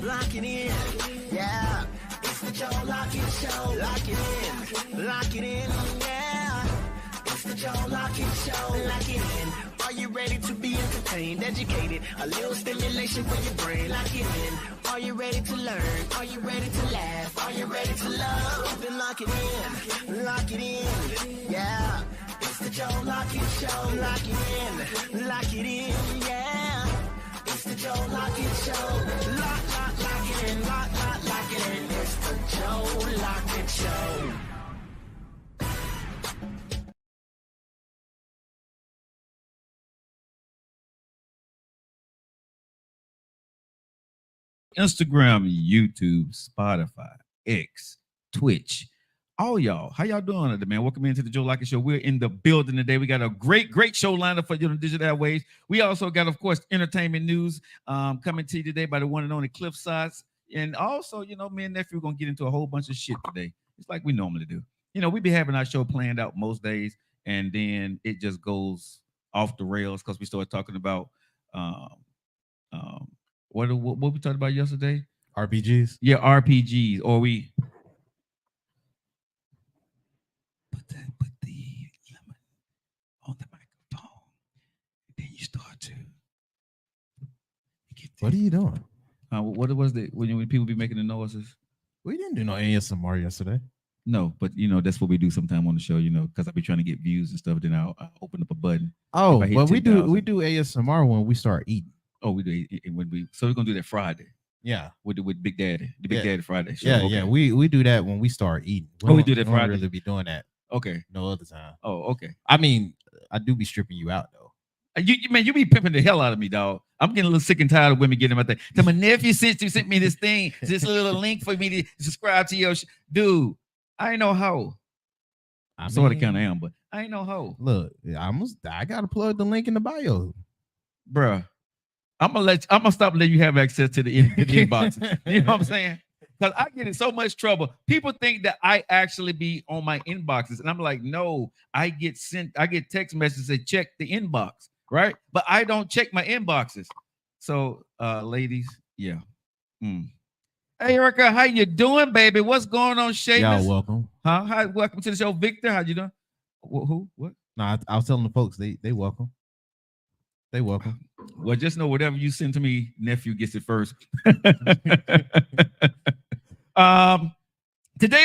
lock it in. Yeah, it's the Joe Lockett Show. Lock it in, yeah. It's the Joe Lockett Show. Lock it in. Are you ready to be entertained, educated? A little stimulation for your brain. Lock it in. Are you ready to learn? Are you ready to laugh? Are you ready to love? Then lock it in. Lock it in. Yeah. It's the Joe Lockett Show. Lock it in. Lock it in. Yeah. It's the Joe Lockett Show. Lock it in. Lock it in. It's the Joe Lockett Show. Instagram, YouTube, Spotify, X, Twitch. All y'all, how y'all doing today, man? Welcome into the Joe Lockett Show. We're in the building today. We got a great show lined up for you on digital airwaves. We also got, of course, entertainment news coming to you today by the one and only Cliff Sides. And also, me and nephew are going to get into a whole bunch of shit today. It's like we normally do. We be having our show planned out most days, and then it just goes off the rails because we start talking about what we talked about yesterday? RPGs? Yeah, RPGs. Or we put the lemon on the microphone. Then you start to get what are you doing? What was it when people be making the noises? We didn't do no ASMR yesterday. No, but that's what we do sometime on the show, because I be trying to get views and stuff. Then I'll open up a button. Oh, well, we do ASMR when we start eating. Oh, we do when so we're gonna do that Friday. Yeah, with Big Daddy, the Big Daddy Friday show. Yeah, okay. yeah, we do that when we start eating. We do that Friday. Don't really be doing that. Okay, no other time. Oh, okay. I mean, I do be stripping you out though. You be pimping the hell out of me, dog. I'm getting a little sick and tired of women getting my thing. Tell my nephew since you sent me this thing, this little link for me to subscribe to your dude. I ain't no hoe. I sort of kind of am, but I ain't no hoe. Look, I gotta plug the link in the bio, bruh. I'm gonna stop letting you have access to the inbox. You know what I'm saying? Because I get in so much trouble. People think that I actually be on my inboxes, and I'm like, no, I get text messages that check the inbox, right? But I don't check my inboxes. So, ladies, yeah. Hey, Erica, how you doing, baby? What's going on, Seamus? Y'all welcome. Huh? Hi, welcome to the show, Victor. How you doing? Who? What? No, I was telling the folks they welcome. They welcome. Well, just know whatever you send to me, nephew gets it first. Today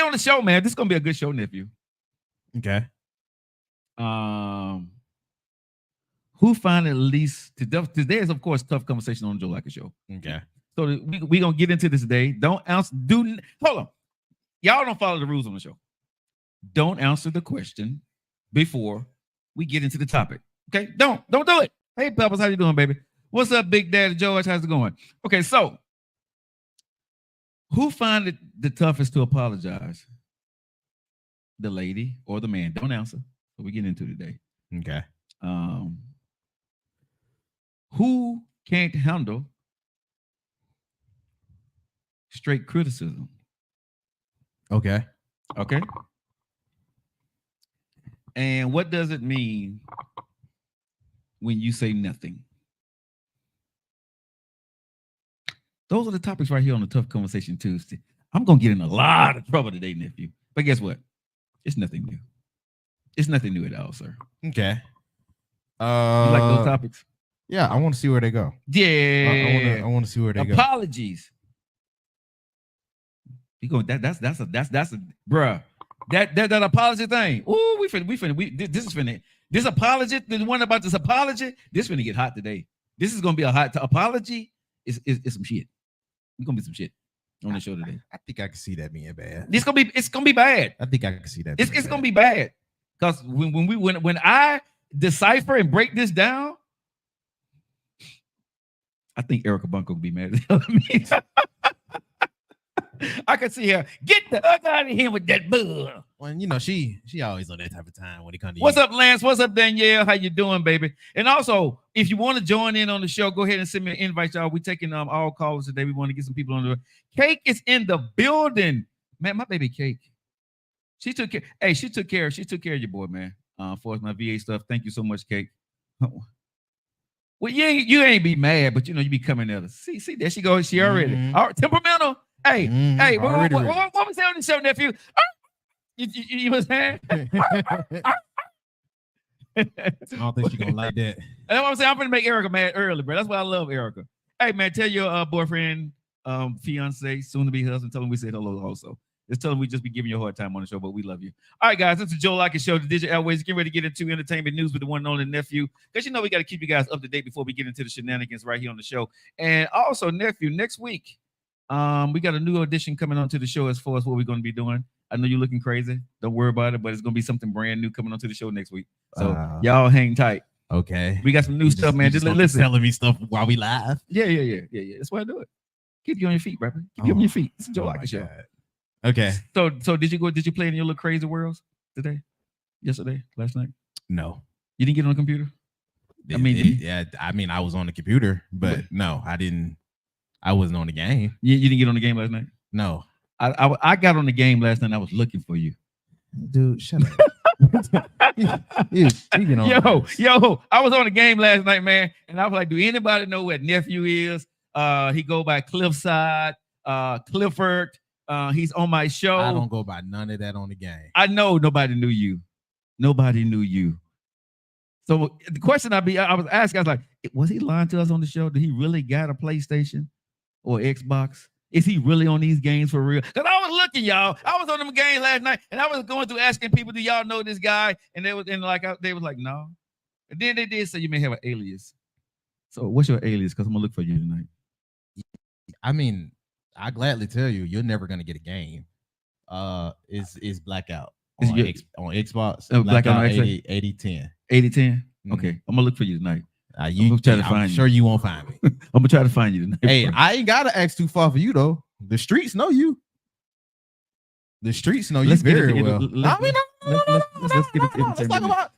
on the show, man, this is gonna be a good show, nephew. Okay. Who find at least today is, of course, Tough Conversation on the Joe Lockett Show. Okay. So we gonna get into this today. Hold on. Y'all don't follow the rules on the show. Don't answer the question before we get into the topic. Okay? Don't do it. Hey, Pebbles, how you doing, baby? What's up, Big Daddy George? How's it going? Okay, so who find it the toughest to apologize? The lady or the man? Don't answer. So we get into today. Okay. Who can't handle straight criticism? Okay. And what does it mean when you say nothing? Those are the topics right here on the Tough Conversation Tuesday. I'm going to get in a lot of trouble today, nephew. But guess what? It's nothing new. It's nothing new at all, sir. Okay. You like those topics? Yeah, I want to see where they go. Yeah. I want to see where they go. Apologies. You go. That's a bruh. That apology thing. Ooh, this is finna. This apology, the one about this apology, this finna get hot today. This is gonna be a hot apology. Is some shit. It's gonna be some shit on the show today. I think I can see that being bad. It's gonna be bad. I think I can see that. It's gonna be bad. Because when I decipher and break this down, I think Erica Bunko will be mad at me. I can see her. Get the fuck out of here with that bull. Well, she always on that type of time when it comes to What's up, Lance? What's up, Danielle? How you doing, baby? And also, if you want to join in on the show, go ahead and send me an invite, y'all. We're taking all callers today. We want to get some people on the Cake is in the building. Man, my baby Cake. She took care. Hey, she took care of your boy, man. For my VA stuff. Thank you so much, Cake. Well, you ain't be mad, but you be coming at us. See, there she goes. She already. All right, temperamental. Hey, hey, what was that on the show, nephew? You was saying? I don't think she's gonna like that. That's what I'm saying. I'm gonna make Erica mad early, bro. That's why I love Erica. Hey, man, tell your boyfriend, fiance, soon to be husband, tell him we said hello also. Just tell him we just be giving you a hard time on the show, but we love you. All right, guys, this is Joe Lockett Show, the Digital Airways. Get ready to get into entertainment news with the one and only nephew, because we got to keep you guys up to date before we get into the shenanigans right here on the show. And also, nephew, next week, we got a new audition coming onto the show as far as what we're going to be doing. I know you're looking crazy. Don't worry about it, but it's going to be something brand new coming onto the show next week. So y'all hang tight. Okay. We got some new stuff, man. Just listen. Telling me stuff while we live. Yeah. That's why I do it. Keep you on your feet, brother. Keep you on your feet. It's a Joe Lockett Show. Okay. So did you play in your little crazy worlds today? Yesterday? Last night? No. You didn't get on the computer? I was on the computer, but no, I didn't. I wasn't on the game. You didn't get on the game last night? No. I got on the game last night. I was looking for you. Dude, shut up. you I was on the game last night, man, and I was like, do anybody know where nephew is? He go by Cliffside, Clifford. He's on my show. I don't go by none of that on the game. I know nobody knew you. Nobody knew you. So the question I was asking, I was like, was he lying to us on the show? Did he really got a PlayStation or Xbox? Is he really on these games for real? Because I was looking, y'all. I was on them games last night, and I was going through asking people, do y'all know this guy? And they was like, no. And then they did say you may have an alias. So what's your alias? Because I'm gonna look for you tonight. I mean, I gladly tell you, you're never gonna get a game. Is Blackout on Xbox? Blackout 8010. 8010. Okay, I'm gonna look for you tonight. I'm sure you won't find me. I'm gonna try to find you tonight. Hey, I ain't gotta ask too far for you though. The streets know you. The streets know you very well. Let's get it. Let's talk about.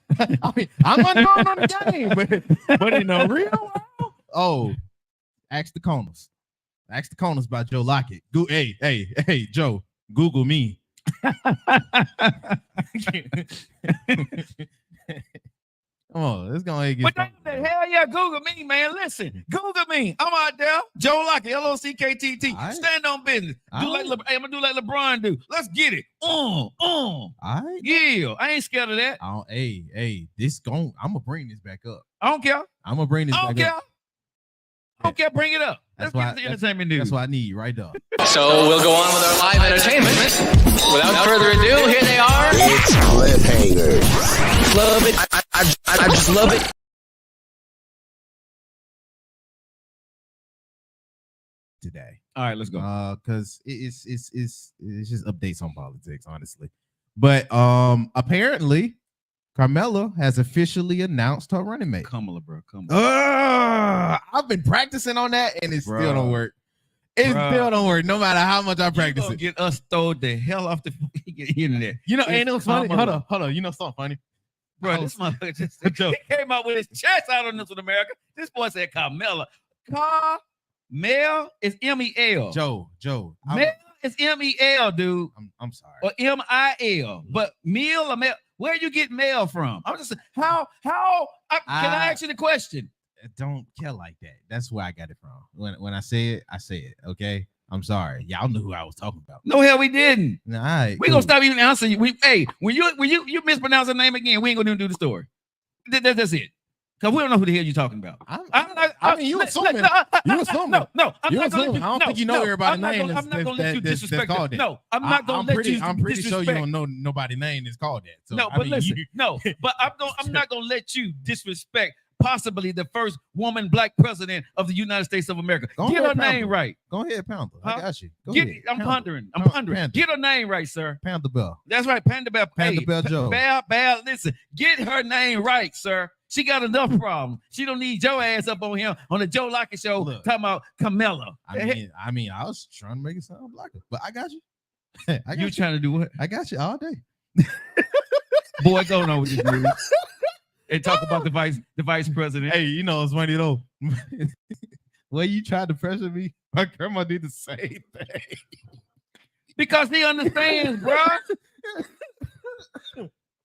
I'm unknown on the game, but in the real world, ask the Coners. Ask the Coners by Joe Lockett. Hey, Joe, Google me. Come on, let's go ahead and get the hell yeah, Google me, man. Listen, Google me. I'm out there. Joe Lockett, L-O-C-K-T-T. Right. Stand on business. I'm gonna do like LeBron do. Let's get it. All right. Yeah, I ain't scared of that. I'm gonna bring this back up. I don't care. I'm gonna bring this back up. I don't care. Bring it up. Let's get the entertainment news. That's what I need right there. So we'll go on with our live entertainment. Without further ado, here they are. It's cliffhangers. Love it. I just love it. Today. All right, let's go. Because it's just updates on politics, honestly. But apparently, Carmella has officially announced her running mate. Kamala, bro. Kamala. I've been practicing on that, and it still don't work. It still don't work, no mater how much I practice it. Get us thrown the hell off the internet. Ain't no funny. Hold on. You know something funny? Bro, this motherfucker just came out with his chest out on this with America. This boy said Carmella. Mel is M-E-L. Mel is M-E-L, dude. I'm sorry. Or M-I-L. But meal or mel, where you get mail from? I'm just can I ask you the question? Don't care like that. That's where I got it from. When I say it, I say it. Okay. I'm sorry. Y'all knew who I was talking about. No, hell, we didn't. All right. We gonna stop even answering you. When you mispronounce the name again, we ain't gonna even do the story. That's it. Because we don't know who the hell you're talking about. You assuming. No. I don't think you know everybody's name. I'm not gonna let you disrespect it. No, I'm not gonna let you. I'm pretty sure you don't know nobody's name is called that. So, no, but listen. But I'm not gonna let you disrespect possibly the first woman black president of the United States of America. Get her name right. Go ahead, Panther. I got you. I'm pondering. Get her name right, sir. Panther Bell. That's right, Panther Bell. Panther Bell Joe. Bell. Listen, get her name right, sir. She got enough problems. She don't need your ass up on him on the Joe Lockett Show talking about Camilla. I mean, I was trying to make it sound like it, but I got you. You trying to do what? I got you all day. Boy, going on with this movie. And talk about the vice president. Hey, you know it's funny though. Well, you tried to pressure me. My grandma did the same thing. Because he understands, bro.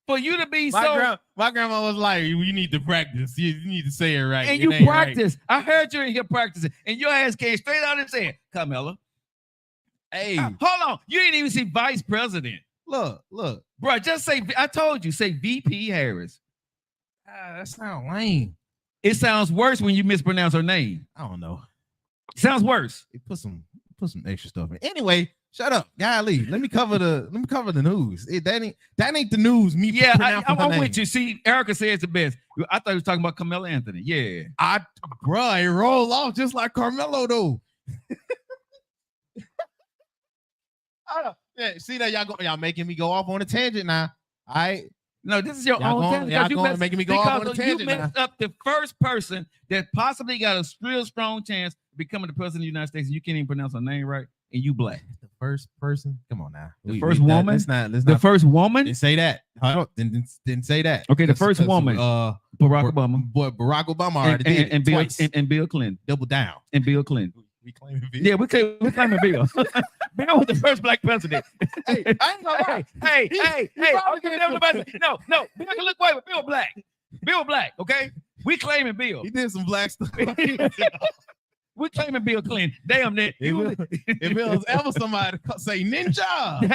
For you to be my grandma was like, you need to practice. You need to say it right. And it you practice. Right. I heard you in here practicing, and your ass came straight out and said, Carmella. Hey, hold on. You didn't even see vice president. Look. Bro, just say, I told you, say VP Harris. That sounds lame. It sounds worse when you mispronounce her name. I don't know. It sounds worse. It put some extra stuff in. Anyway, shut up, golly. Let me cover the news. That ain't the news. I'm with you. See, Erica says the best. I thought he was talking about Carmelo Anthony. Yeah, it rolled off just like Carmelo though. Yeah, see that y'all making me go off on a tangent now. All right. No, this is your own tangent. Making me go off on a tangent. You messed up the first person that possibly got a real strong chance of becoming the president of the United States, and you can't even pronounce her name right, and you black. The first person? Come on now. The first woman? The first woman? Didn't say that. Didn't say that. Okay, the first woman. Barack Obama. Barack Obama already did and Bill and Bill Clinton. Double down. And Bill Clinton. We claiming Bill. Yeah, we claiming Bill. Bill was the first black president. Hey, I ain't gonna lie. Hey. No. Bill can look white, but Bill black. Bill black, okay? We claiming Bill. He did some black stuff. We claiming Bill Clinton. Damn that. If Bill was ever somebody say ninja.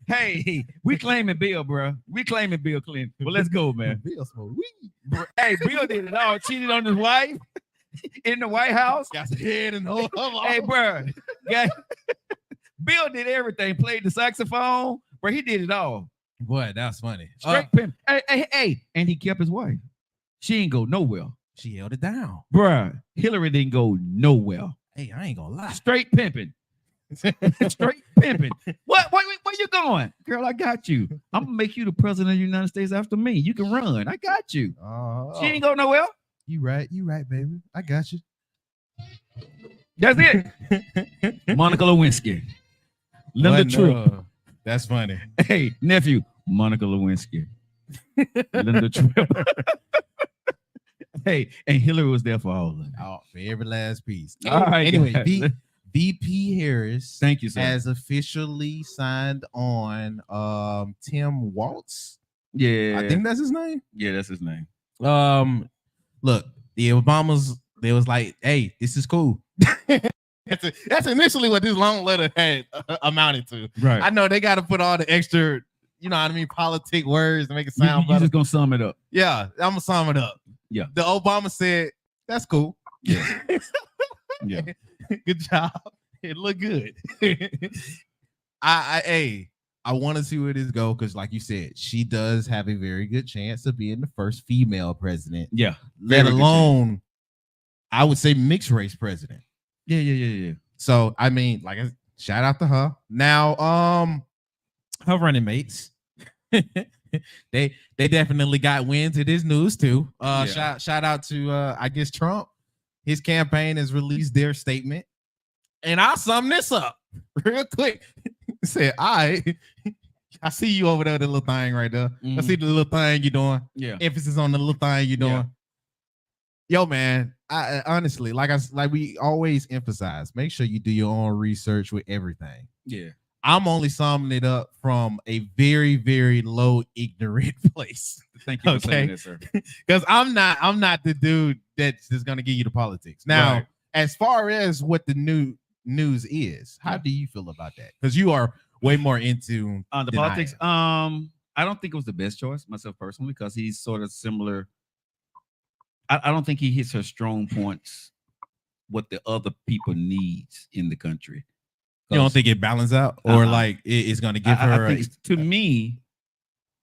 Hey, we claiming Bill, bro. We claiming Bill Clinton. Well, let's go, man. Bill smoke weed. Hey, Bill did it all. Cheated on his wife in the White House. Got his head and the whole. Hey, bro. Bill did everything. Played the saxophone, bro. He did it all. Boy, that's funny. Straight pimp. Hey, and he kept his wife. She ain't go nowhere. She held it down. Bruh, Hillary didn't go nowhere. Hey, I ain't gonna lie. Straight pimping. Straight pimping. What? Where you going? Girl, I got you. I'm going to make you the president of the United States after me. You can run. I got you. She ain't go nowhere. You right, baby. I got you. That's it. Monica Lewinsky. Linda Tripp. That's funny. Hey, nephew, Monica Lewinsky. Linda Tripp. Hey, and Hillary was there for all of it. Oh, for every last piece. All right. Anyway, VP Harris, thank you, sir, has officially signed on Tim Walz. Yeah, I think that's his name. Yeah, that's his name. Look, the Obamas, they was like, hey, this is cool. That's initially what this long letter had amounted to. Right. I know they got to put all the extra, you know what I mean, politic words to make it sound better. You're just gonna sum it up. Yeah, I'm gonna sum it up. Yeah. The Obama said, that's cool. Yeah. Yeah. Good job. It looked good. I want to see where this go because, like you said, she does have a very good chance of being the first female president. Yeah. Let alone, I would say, mixed race president. Yeah. So I mean, like, shout out to her. Now, her running mates, they definitely got wins in this news too. Shout out to I guess Trump. His campaign has released their statement, and I'll sum this up real quick. Said, I see you over there, the little thing right there. I see the little thing you're doing. Yeah. Emphasis on the little thing you're doing. Yeah. Yo, man, I honestly, like we always emphasize, make sure you do your own research with everything. Yeah. I'm only summing it up from a very, very low ignorant place. Thank you for saying that, sir. Because I'm not the dude that's just gonna give you the politics. Now, as far as what the new news is, how do you feel about that? Because you are way more into the politics. I don't think it was the best choice myself personally, because he's sort of similar. I don't think he hits her strong points, what the other people needs in the country. You don't think it balances out, or like it's going to give her? I think to me,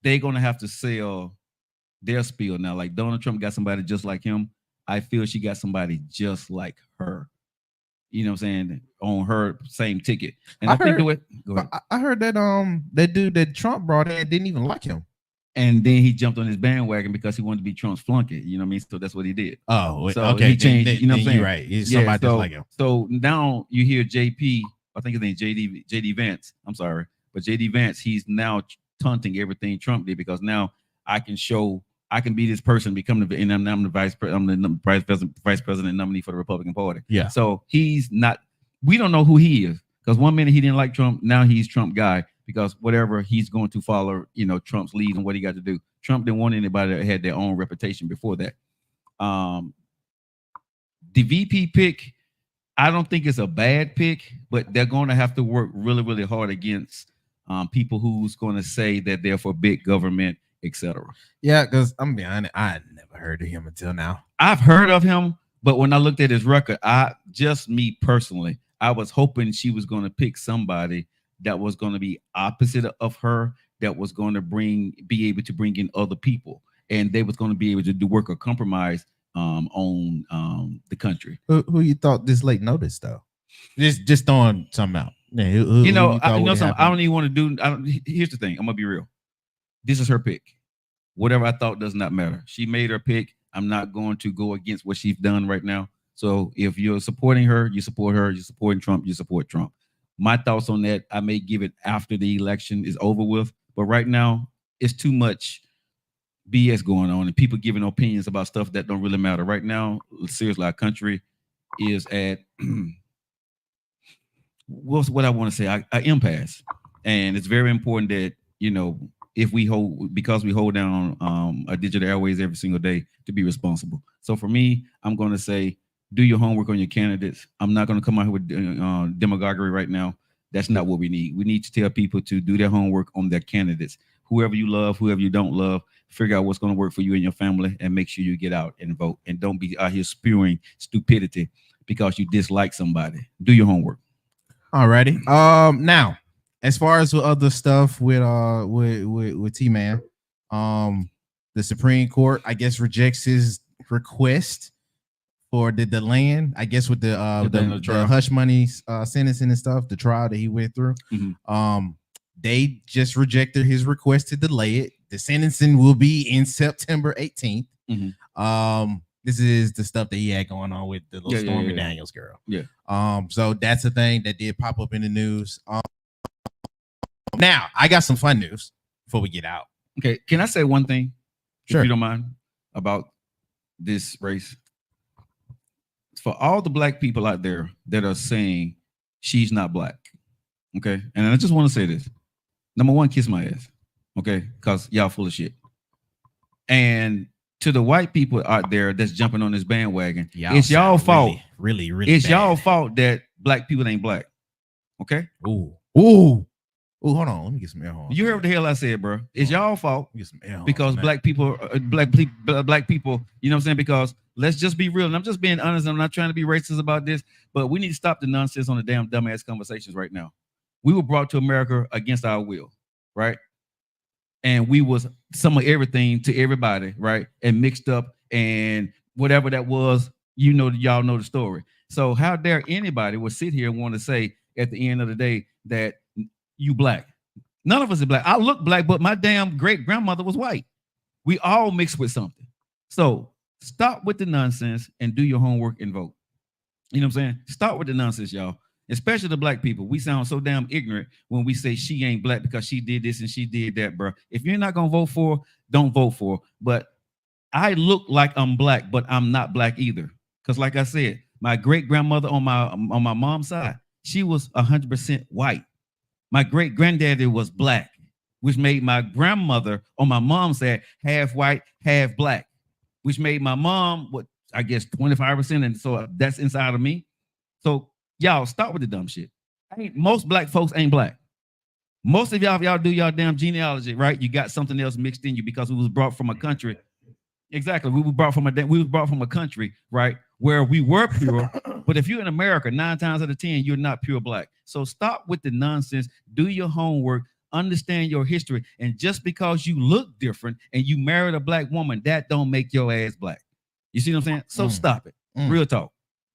they're going to have to sell their spiel now. Like Donald Trump got somebody just like him. I feel she got somebody just like her. You know what I'm saying? On her same ticket. And I think I heard that that dude that Trump brought in didn't even like him. And then he jumped on his bandwagon because he wanted to be Trump's flunky. You know what I mean? So that's what he did. Oh, so okay. He changed. You know what I'm saying? You're right. He's somebody just like him. So now you hear JP. I think his name JD Vance. I'm sorry, but JD Vance. He's now taunting everything Trump did, because now I can be this person, become and I'm the vice president nominee for the Republican Party. Yeah. So he's not. We don't know who he is, because one minute he didn't like Trump, now he's Trump guy. because whatever he's going to follow, Trump's lead and what he got to do. Trump didn't want anybody that had their own reputation before that. The VP pick, I don't think it's a bad pick, but they're going to have to work really, really hard against people who's going to say that they're for big government, etc. Yeah, because I'm being honest, I never heard of him until now. I've heard of him, but when I looked at his record, me personally, I was hoping she was going to pick somebody that was going to be opposite of her, that was going to be able to bring in other people, and they was going to be able to do work or compromise on the country. Who you thought this late notice though? Just throwing something out. Yeah, I don't even want to do. Here's the thing. I'm gonna be real. This is her pick. Whatever I thought does not matter. She made her pick. I'm not going to go against what she's done right now. So if you're supporting her, you support her. You're supporting Trump, you support Trump. My thoughts on that, I may give it after the election is over with. But right now, it's too much BS going on and people giving opinions about stuff that don't really matter. Right now, seriously, our country is at what I want to say, an impasse. And it's very important that, if we hold down a digital airways every single day, to be responsible. So for me, I'm going to say, do your homework on your candidates. I'm not going to come out here with demagoguery right now. That's not what we need. We need to tell people to do their homework on their candidates. Whoever you love, whoever you don't love, figure out what's going to work for you and your family, and make sure you get out and vote. And don't be out here spewing stupidity because you dislike somebody. Do your homework. Alrighty. Now, as far as other stuff with T-Man, the Supreme Court, I guess, rejects his request for the land, I guess, with the hush money sentencing and stuff, the trial that he went through. Mm-hmm. They just rejected his request to delay it. The sentencing will be in September 18th. Mm-hmm. This is the stuff that he had going on with the little Stormy Daniels girl. Yeah. So that's a thing that did pop up in the news. Now I got some fun news before we get out. Okay. Can I say one thing? Sure. If you don't mind, about this race? For all the black people out there that are saying she's not black. Okay. And I just want to say this. Number one, kiss my ass. Okay. Because y'all full of shit. And to the white people out there that's jumping on this bandwagon, it's y'all fault. Really it's bad. Y'all fault that black people ain't black. Okay. Ooh, hold on. Let me get some air horns. You heard what the hell I said, bro. It's y'all fault get some air horns because black people, you know what I'm saying? Because let's just be real. And I'm just being honest. I'm not trying to be racist about this, but we need to stop the nonsense on the damn dumbass conversations right now. We were brought to America against our will, right? And we was some of everything to everybody, right? And mixed up and whatever that was, y'all know the story. So how dare anybody would sit here and want to say at the end of the day that you black? None of us are black. I look black, but my damn great grandmother was white. We all mixed with something. So stop with the nonsense and do your homework and vote. You know what I'm saying? Start with the nonsense, y'all. Especially the black people. We sound so damn ignorant when we say she ain't black because she did this and she did that, bro. If you're not gonna vote for her, don't vote for her. But I look like I'm black, but I'm not black either. Because like I said, my great grandmother on my mom's side, she was 100% white. My great granddaddy was black, which made my grandmother on my mom's side half white, half black, which made my mom, I guess 25%. And so that's inside of me. So y'all start with the dumb shit. Most black folks ain't black. Most of y'all do y'all damn genealogy, right? You got something else mixed in you because we was brought from a country. Exactly. We were brought from a country, right, where we were pure. But if you're in America, 9 times out of 10, you're not pure black. So stop with the nonsense. Do your homework. Understand your history. And just because you look different and you married a black woman, that don't make your ass black. You see what I'm saying? So stop it. Real talk.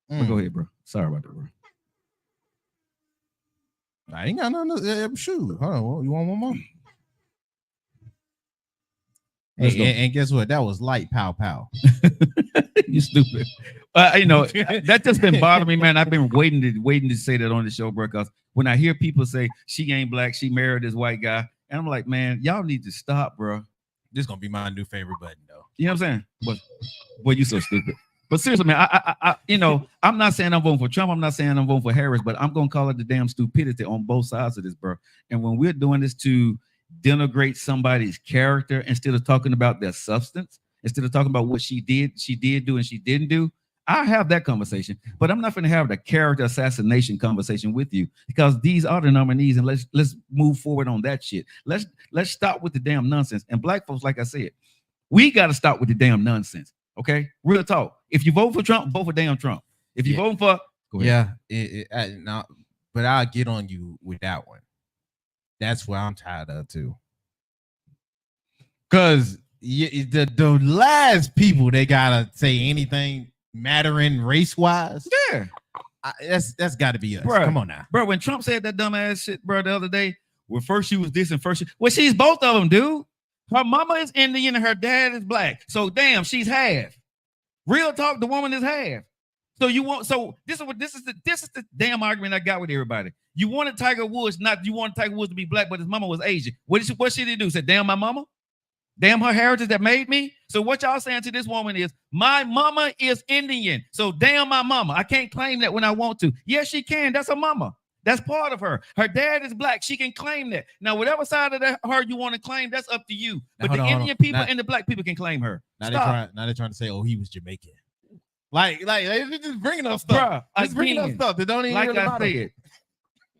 But go ahead, bro. Sorry about that, bro. I ain't got nothing. Shoot. Hold on. You want one more? And guess what? That was light pow pow. You stupid. That just been bothering me, man. I've been waiting to say that on the show, bro. Because when I hear people say she ain't black, she married this white guy, and I'm like, man, y'all need to stop, bro. This is gonna be my new favorite button, though. You know what I'm saying? But boy, you so stupid. But seriously, man, I'm not saying I'm voting for Trump. I'm not saying I'm voting for Harris, but I'm gonna call it the damn stupidity on both sides of this, bro. And when we're doing this to denigrate somebody's character instead of talking about their substance, instead of talking about what she did do, and she didn't do, I have that conversation. But I'm not going to have the character assassination conversation with you because these are the nominees, and let's move forward on that shit. Let's stop with the damn nonsense. And black folks, like I said, we got to stop with the damn nonsense. Okay, real talk. If you vote for Trump, vote for damn Trump. If you vote for, but I'll get on you with that one. That's what I'm tired of too. Because the last people they gotta say anything mattering race wise, that's got to be us. Bruh, come on now, bro. When Trump said that dumbass shit, bro, the other day, well, first she was this and first well, she's both of them, dude. Her mama is Indian and her dad is black. So damn, she's half. Real talk, the woman is half. So this is the damn argument I got with everybody. You wanted Tiger Woods to be black, but his mama was Asian. What should he do? Say, damn my mama? Damn her heritage that made me? So what y'all saying to this woman is, my mama is Indian. So damn my mama. I can't claim that when I want to. Yes, she can. That's her mama. That's part of her. Her dad is black. She can claim that. Now, whatever side of her you want to claim, that's up to you. But the Indian people and the black people can claim her. Now they're trying to say, oh, he was Jamaican. Like they're just bringing up stuff. Bruh, bringing up stuff that don't even like I said.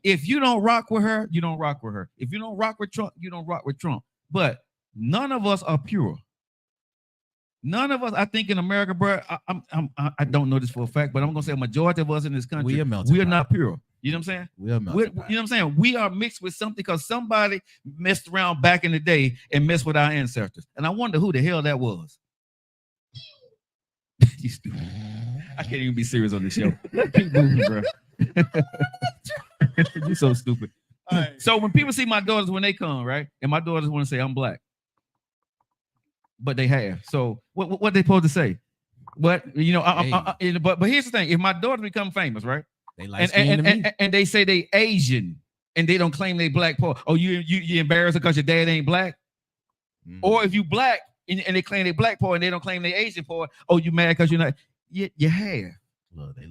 If you don't rock with her, you don't rock with her. If you don't rock with Trump, you don't rock with Trump. But none of us are pure. None of us, I think in America, bro, I don't know this for a fact, but I'm going to say a majority of us in this country, we are not pure. You know what I'm saying? You know what I'm saying? We are mixed with something because somebody messed around back in the day and messed with our ancestors. And I wonder who the hell that was. You stupid. I can't even be serious on this show. Keep moving, bro. You're so stupid. Right. So when people see my daughters when they come, right? And my daughters want to say I'm black. But they have. So what they supposed to say? But but here's the thing: if my daughter become famous, right? They like and they say they Asian and they don't claim they black poor. Oh, you embarrassed because your dad ain't black? Mm-hmm. Or if you black and they claim they black poor and they don't claim they Asian poor, oh, you mad because you're not? You have.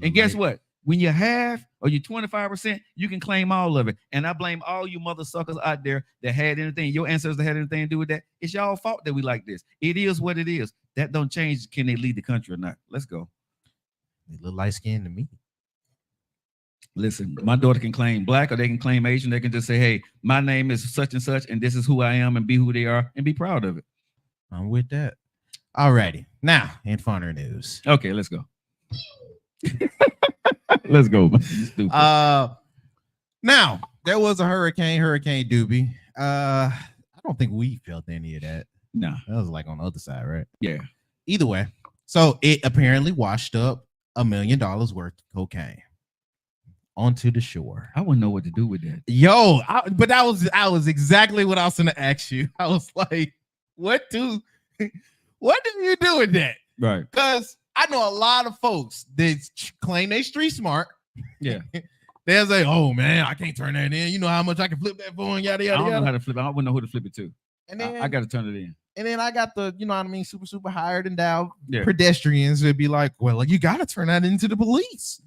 And guess what? When you have or you're 25%, you can claim all of it. And I blame all you mother suckers out there that had anything, your ancestors that had anything to do with that. It's y'all fault that we like this. It is what it is. That don't change. Can they lead the country or not? Let's go. They look light skinned to me. Listen, my daughter can claim black or they can claim Asian. They can just say, hey, my name is such and such, and this is who I am, and be who they are and be proud of it. I'm with that. All righty. Now, in funner news. Okay, let's go. Let's go. Now there was a Hurricane Doobie. I don't think we felt any of that. No, that was like on the other side, right? Yeah. Either way, so it apparently washed up $1 million worth of cocaine onto the shore. I wouldn't know what to do with that. Yo, but I was exactly what I was going to ask you. I was like, what do you do with that? Right. Because I know a lot of folks that claim they street smart. Yeah. They'll say, oh man, I can't turn that in. You know how much I can flip that for and yada yada. I don't know how to flip it. I wouldn't know who to flip it to. And then I got to turn it in. And then I got the, you know what I mean, super hired endowed pedestrians would be like, well, you got to turn that into the police.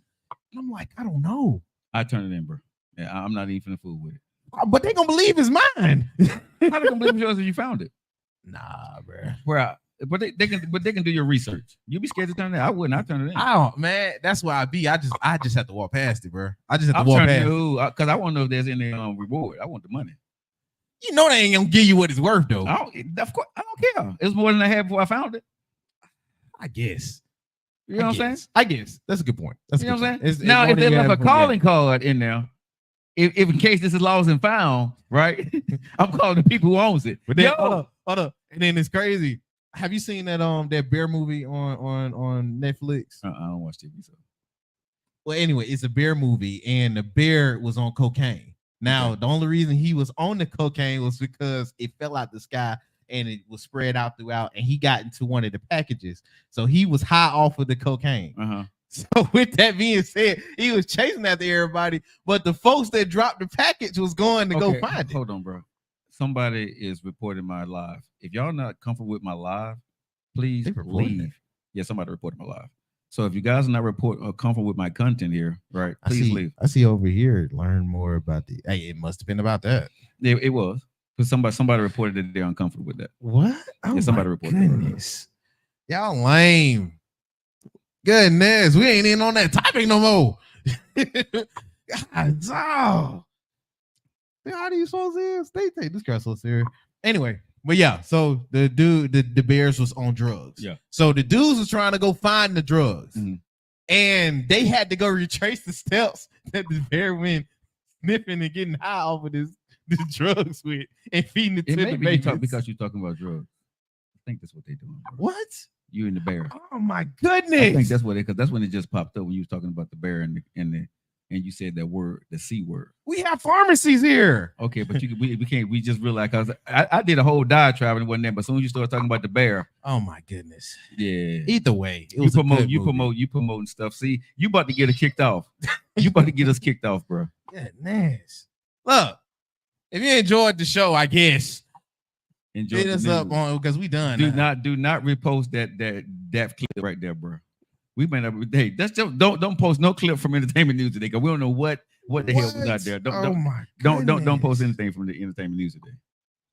And I'm like, I don't know. I turn it in, bro. Yeah, I'm not even finna fool with it. But they gonna believe it's mine. How they gonna believe it's yours if you found it? Nah, bro. Bro. But they can do your research. You be scared to turn it in? I wouldn't. I turn it in. I don't, man. That's why I be. I just have to walk past it, bro. I just have to walk past it because I want to know if there's any reward. I want the money. You know they ain't gonna give you what it's worth, though. Of course, I don't care. It's more than I had before I found it. I guess. You know what I'm saying? I guess that's a good point. That's you know what I'm saying. Now, if they left a calling card in there, if in case this is lost and found, right? I'm calling the people who owns it. But then, hold up, and then it's crazy. Have you seen that bear movie on Netflix? I don't watch TV. So, well, anyway, it's a bear movie, and the bear was on cocaine. Now, the only reason he was on the cocaine was because it fell out the sky and it was spread out throughout, and he got into one of the packages, so he was high off of the cocaine. So, with that being said, he was chasing after everybody, but the folks that dropped the package was going to go find it. Hold on, bro. Somebody is reporting my live. If y'all not comfortable with my live, please leave. Yeah, somebody reported my live. So if you guys are not comfortable with my content here, right? Please leave. I see over here. Learn more about the. Hey, it must have been about that. It was. Because somebody reported that they're uncomfortable with that. What? Oh, yeah, somebody reported. Goodness. Y'all lame. Goodness, we ain't in on that topic no more. God, oh. How do you so serious? They take this girl so serious. Anyway, but yeah, so the dude, the bears was on drugs. Yeah. So the dudes was trying to go find the drugs. Mm-hmm. And they had to go retrace the steps that the bear went sniffing and getting high off of the drugs with and feeding it to the babies. Because you're talking about drugs. I think that's what they're doing. Bro. What? You and the bear. Oh my goodness! I think that's what because that's when it just popped up when you was talking about the bear and you said that word, the C word. We have pharmacies here. Okay, but we can't. We just realized because I did a whole diatribe and it wasn't there. But as soon as you start talking about the bear, oh my goodness! Yeah. Either way, you promoting stuff. See, you about to get us kicked off. You about to get us kicked off, bro. Goodness. Look, if you enjoyed the show, I guess. Hit us up on because we done. Do not repost that clip right there, bro. We might not. Hey, that's just don't post no clip from entertainment news today because we don't know what the hell was out there. Don't post anything from the entertainment news today.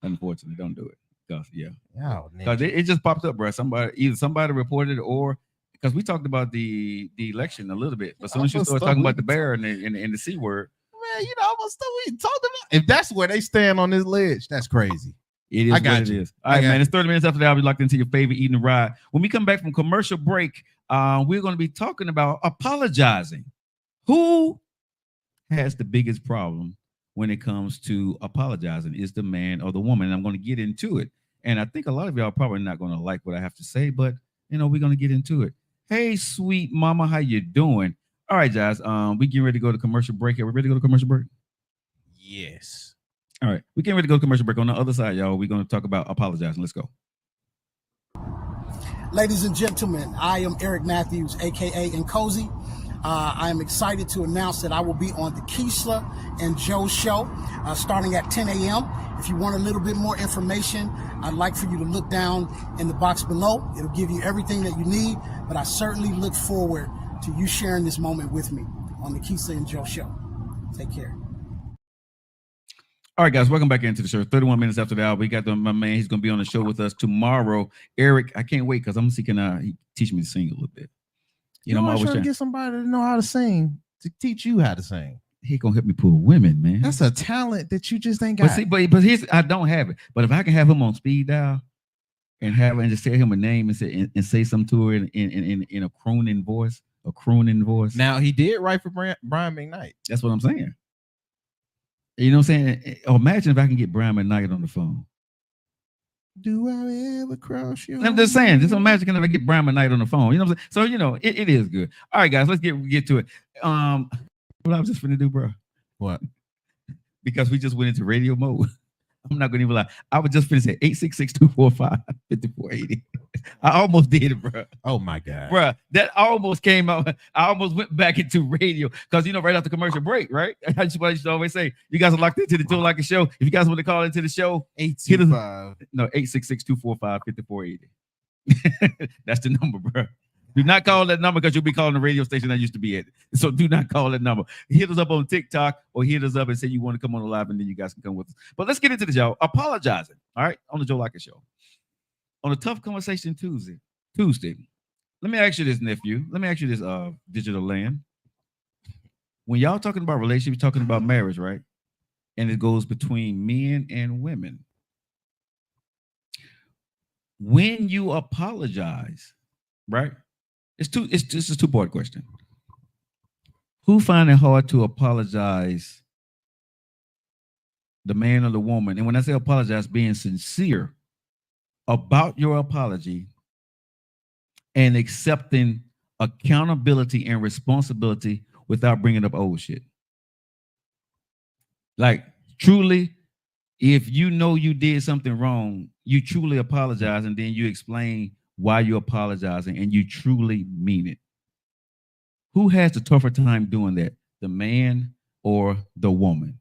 Unfortunately, don't do it. Because it just popped up, bro. Somebody reported or because we talked about the election a little bit, but as soon as you start talking about the bear and the C word, man, you know almost stuff we talked about. If that's where they stand on this ledge, that's crazy. It is what it is. All right, man. It's 30 minutes after that. I'll be locked into your favorite eating ride. When we come back from commercial break, we're going to be talking about apologizing. Who has the biggest problem when it comes to apologizing? Is the man or the woman? And I'm going to get into it. And I think a lot of y'all are probably not going to like what I have to say, but we're going to get into it. Hey, sweet mama, how you doing? All right, guys. We getting ready to go to commercial break. Are we ready to go to commercial break? Yes. All right, we can't really go to commercial break. On the other side, y'all, we're going to talk about apologizing. Let's go. Ladies and gentlemen, I am Eric Matthews, a.k.a. Nkosi. I am excited to announce that I will be on the Keisha and Joe Show starting at 10 a.m. If you want a little bit more information, I'd like for you to look down in the box below. It'll give you everything that you need, but I certainly look forward to you sharing this moment with me on the Keisha and Joe Show. Take care. All right, guys, welcome back into the show. 31 minutes after the hour, we got my man. He's going to be on the show with us tomorrow. Eric, I can't wait because I'm going to see can he teach me to sing a little bit. I'm always trying to get somebody to know how to sing, to teach you how to sing. He going to help me pull women, man. That's a talent that you just ain't got. But I don't have it. But if I can have him on speed dial and just tell him a name and say something to her in a crooning voice. Now, he did write for Brian McKnight. That's what I'm saying. You know what I'm saying? Imagine if I can get Brian McKnight on the phone. Do I ever cross you? I'm just saying. Just imagine if I get Brian McKnight on the phone. You know what I'm saying? So, it is good. All right, guys, let's get to it. What I was just finna do, bro. What? Because we just went into radio mode. I'm not going to even lie. I was just finna say 866-245-5480. I almost did it, bro. Oh, my God. Bro, that almost came out. I almost went back into radio because, right after commercial break, right? I used to always say, you guys are locked into the Joe Lockett Show. If you guys want to call into the show, 866-245-5480. That's the number, bro. Do not call that number because you'll be calling the radio station I used to be at. So do not call that number. Hit us up on TikTok or hit us up and say you want to come on the live and then you guys can come with us. But let's get into the show. Apologizing, all right, on the Joe Lockett Show. On a Tough Conversation Tuesday. Let me ask you this, nephew. Let me ask you this, Digital Land. When y'all talking about relationships, talking about marriage, right? And it goes between men and women. When you apologize, right? This is a two-part question. Who find it hard to apologize, the man or the woman? And when I say apologize, being sincere about your apology and accepting accountability and responsibility without bringing up old shit. Like, truly, if you know you did something wrong, you truly apologize and then you explain why you're apologizing and you truly mean it. Who has the tougher time doing that? The man or the woman?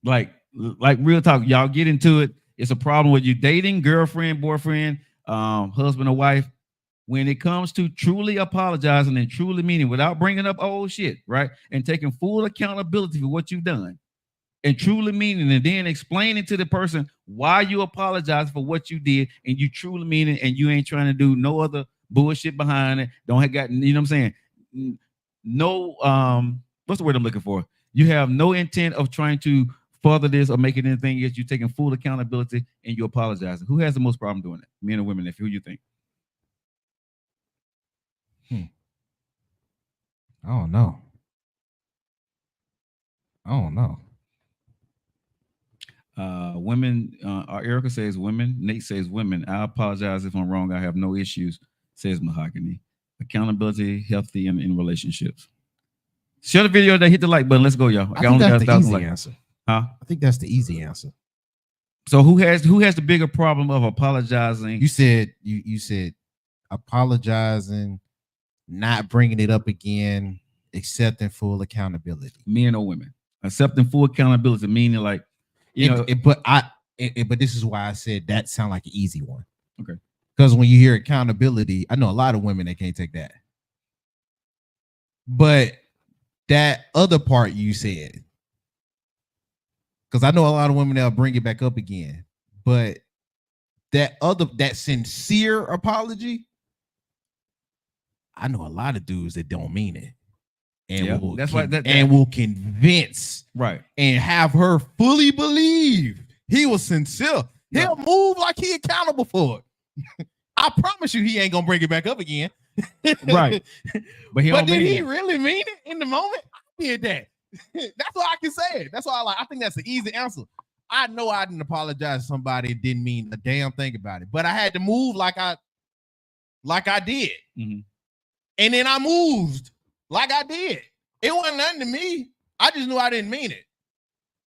Like real talk, y'all get into it. It's a problem with you dating, girlfriend, boyfriend, husband or wife, when it comes to truly apologizing and truly meaning without bringing up old shit, right? And taking full accountability for what you've done and truly meaning and then explaining to the person why you apologize for what you did and you truly mean it and you ain't trying to do no other bullshit behind it. Don't have got, you know what I'm saying? No, what's the word I'm looking for? You have no intent of trying to further this or make it anything. Yet you're taking full accountability and you apologizing. Who has the most problem doing it? Men or women? If who you think? I don't know. Women, Erica says women. Nate says women. I apologize if I'm wrong. I have no issues, says Mahogany. Accountability, healthy in relationships. Share the video, that hit the like button. Let's go, y'all. I think that's the easy answer. Huh? I think that's the easy answer. So who has the bigger problem of apologizing? You said apologizing, not bringing it up again, accepting full accountability. Men or women? Accepting full accountability, meaning like, but this is why I said that sound like an easy one. Okay. Because when you hear accountability, I know a lot of women that can't take that. But that other part you said, because I know a lot of women that'll bring it back up again, but that sincere apology, I know a lot of dudes that don't mean it. And will convince, right, and have her fully believe he was sincere. He'll move like he accountable for it. I promise you, he ain't gonna bring it back up again. Right, but did he really mean it in the moment? I did that. That's why I can say it. That's why I think that's the easy answer. I know I didn't apologize to somebody and didn't mean a damn thing about it, but I had to move like I did, and then I moved like I did. It wasn't nothing to me. I just knew I didn't mean it.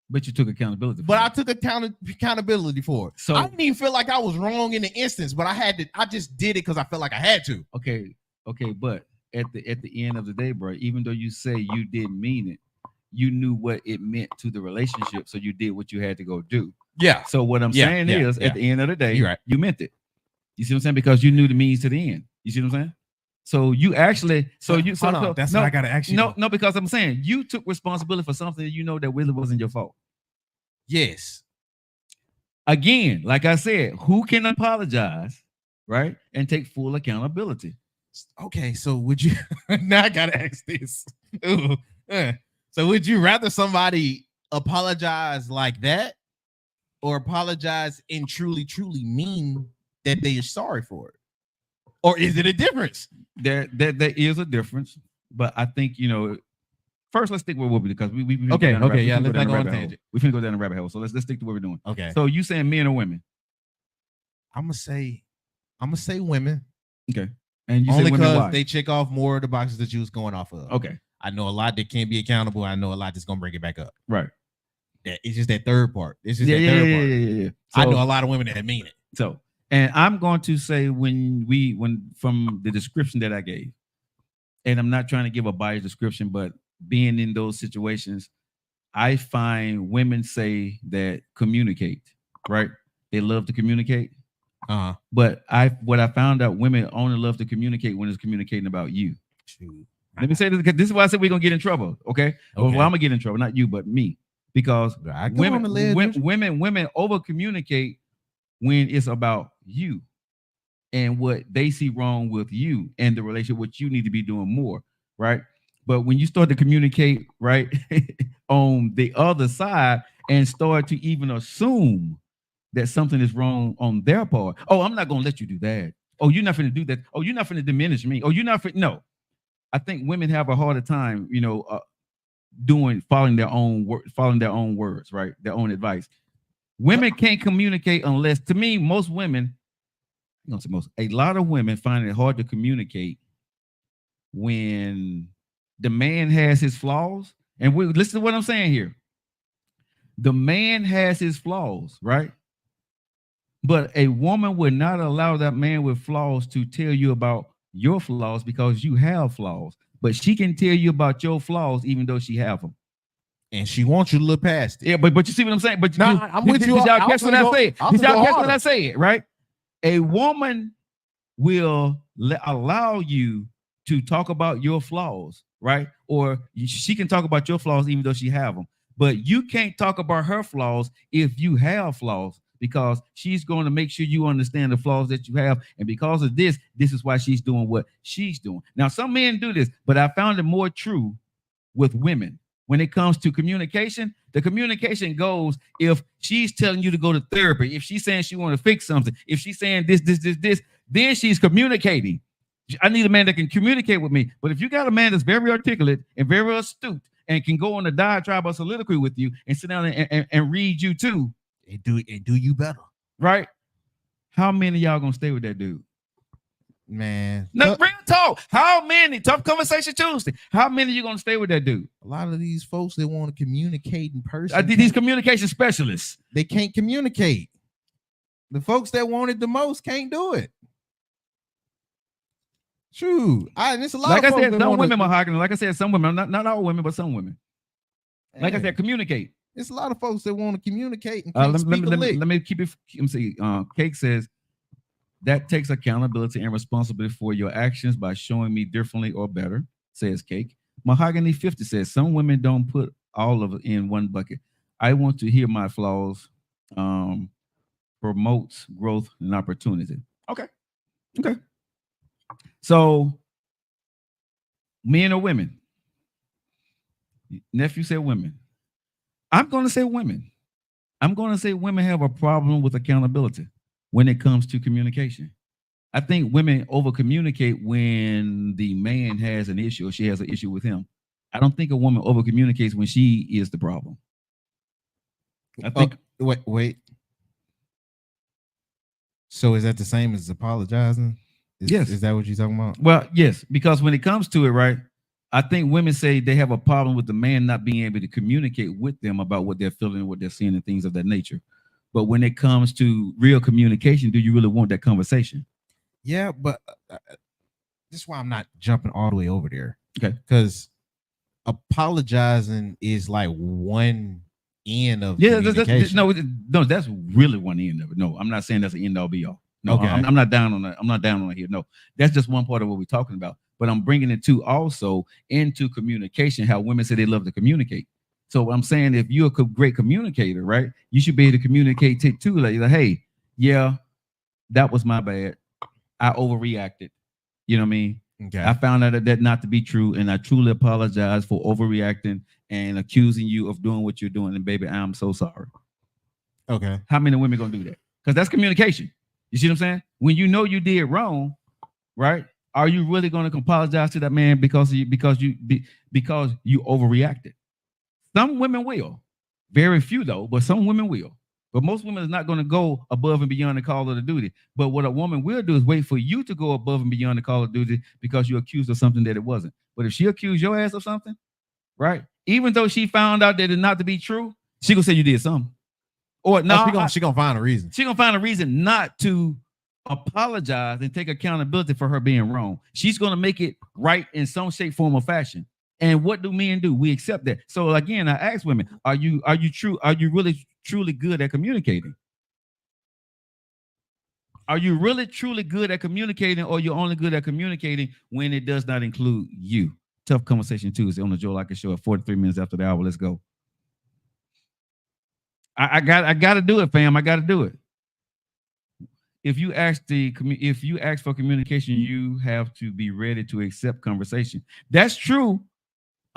But you took accountability. I took accountability for it. So I didn't even feel like I was wrong in the instance, but I just did it because I felt like I had to. Okay. But at the end of the day, bro, even though you say you didn't mean it, you knew what it meant to the relationship, so you did what you had to go do. Yeah. So what I'm saying is, at the end of the day, you're right. You meant it. You see what I'm saying? Because you knew the means to the end. You see what I'm saying? So you actually, that's what I gotta ask you. No, because I'm saying you took responsibility for something you know that really wasn't your fault. Yes. Again, like I said, who can apologize, right, and take full accountability? Okay, so would you? Now I gotta ask this. So would you rather somebody apologize like that, or apologize and truly mean that they are sorry for it? Or is it a difference? There is a difference, but I think, first let's stick with what we do, because we let's not go on a tangent. We finna go down the rabbit hole, so let's stick to what we're doing. Okay. So you saying men or women? I'm gonna say women. Okay. And you only because they check off more of the boxes that you was going off of. Okay. I know a lot that can't be accountable. I know a lot that's gonna bring it back up. Right. It's just that third part. It's just that third part. Yeah. So, I know a lot of women that mean it. So. And I'm going to say when from the description that I gave, and I'm not trying to give a biased description, but being in those situations, I find women say that communicate, right? They love to communicate. But what I found out, women only love to communicate when it's communicating about you. Shoot. Let me say this, because this is why I said we're gonna get in trouble. Okay. Well, I'm gonna get in trouble, not you, but me, because women over communicate when it's about you and what they see wrong with you and the relationship, what you need to be doing more, right? But when you start to communicate, right, on the other side and start to even assume that something is wrong on their part. Oh, I'm not going to let you do that. Oh, you're not going to do that. Oh, you're not going to diminish me. Oh, you're not – no. I think women have a harder time, following their own words, right? Their own advice. Women can't communicate unless, to me, most women, a lot of women find it hard to communicate when the man has his flaws. And listen to what I'm saying here. The man has his flaws, right? But a woman would not allow that man with flaws to tell you about your flaws because you have flaws. But she can tell you about your flaws even though she have them. And she wants you to look past it. Yeah, but you see what I'm saying? But I'm with you. Did y'all catch what I said? Did y'all catch what I said, right? A woman will allow you to talk about your flaws, right? Or she can talk about your flaws even though she have them. But you can't talk about her flaws if you have flaws, because she's going to make sure you understand the flaws that you have. And because of this is why she's doing what she's doing. Now, some men do this, but I found it more true with women. When it comes to communication, the communication goes if she's telling you to go to therapy, if she's saying she want to fix something, if she's saying this, then she's communicating. I need a man that can communicate with me. But if you got a man that's very articulate and very astute and can go on a diatribe or soliloquy with you and sit down and read you too, it do you better, right? How many of y'all gonna stay with that dude? Man, no, real talk. How many? Tough Conversation Tuesday. How many of you gonna stay with that dude? A lot of these folks that want to communicate in person, these communication specialists, they can't communicate. The folks that want it the most can't do it. True. It's a lot. Like of I said, some women to... mahogany. Like I said, some women, not all women, but some women. Like I said, communicate. It's a lot of folks that want to communicate and can't speak a lick. Let me keep it. Let me see. Cake says that takes accountability and responsibility for your actions by showing me differently or better, says Cake. Mahogany 50 says some women don't put all of it in one bucket. I want to hear my flaws. Promotes growth and opportunity. Okay. So, men or women? Nephew said women. I'm going to say women. I'm going to say women have a problem with accountability when it comes to communication. I think women over communicate when the man has an issue or she has an issue with him. I don't think a woman over communicates when she is the problem. I think. Wait. So is that the same as apologizing? Yes. Is that what you're talking about? Well, yes, because when it comes to it, right, I think women say they have a problem with the man not being able to communicate with them about what they're feeling, what they're seeing, and things of that nature. But when it comes to real communication, do you really want that conversation? Yeah, but this is why I'm not jumping all the way over there. Okay. Because apologizing is like one end of communication. No, that's really one end of it. No, I'm not saying that's an end all be all. No, okay. I'm not down on that. I'm not down on it here. No, that's just one part of what we're talking about. But I'm bringing it to also into communication, how women say they love to communicate. So I'm saying if you're a great communicator, right, you should be able to communicate too. Like, hey, yeah, that was my bad. I overreacted. You know what I mean? Okay. I found out that not to be true, and I truly apologize for overreacting and accusing you of doing what you're doing. And baby, I'm so sorry. Okay. How many women gonna do that? Because that's communication. You see what I'm saying? When you know you did wrong, right? Are you really going to apologize to that man because you overreacted? Some women will. Very few though, but some women will. But most women is not going to go above and beyond the call of the duty. But what a woman will do is wait for you to go above and beyond the call of duty because you accused of something that it wasn't. But if she accused your ass of something, right? Even though she found out that it not to be true, she gonna say you did something. Or no, she gonna find a reason. She gonna find a reason not to apologize and take accountability for her being wrong. She's gonna make it right in some shape, form, or fashion. And what do men do? We accept that. So again, I ask women: Are you really truly good at communicating? Are you really truly good at communicating, or you're only good at communicating when it does not include you? Tough Conversation Tuesday on the Joe Lockett Show at 43 minutes after the hour. Let's go. I got to do it, fam. I got to do it. If you ask for communication, you have to be ready to accept conversation. That's true.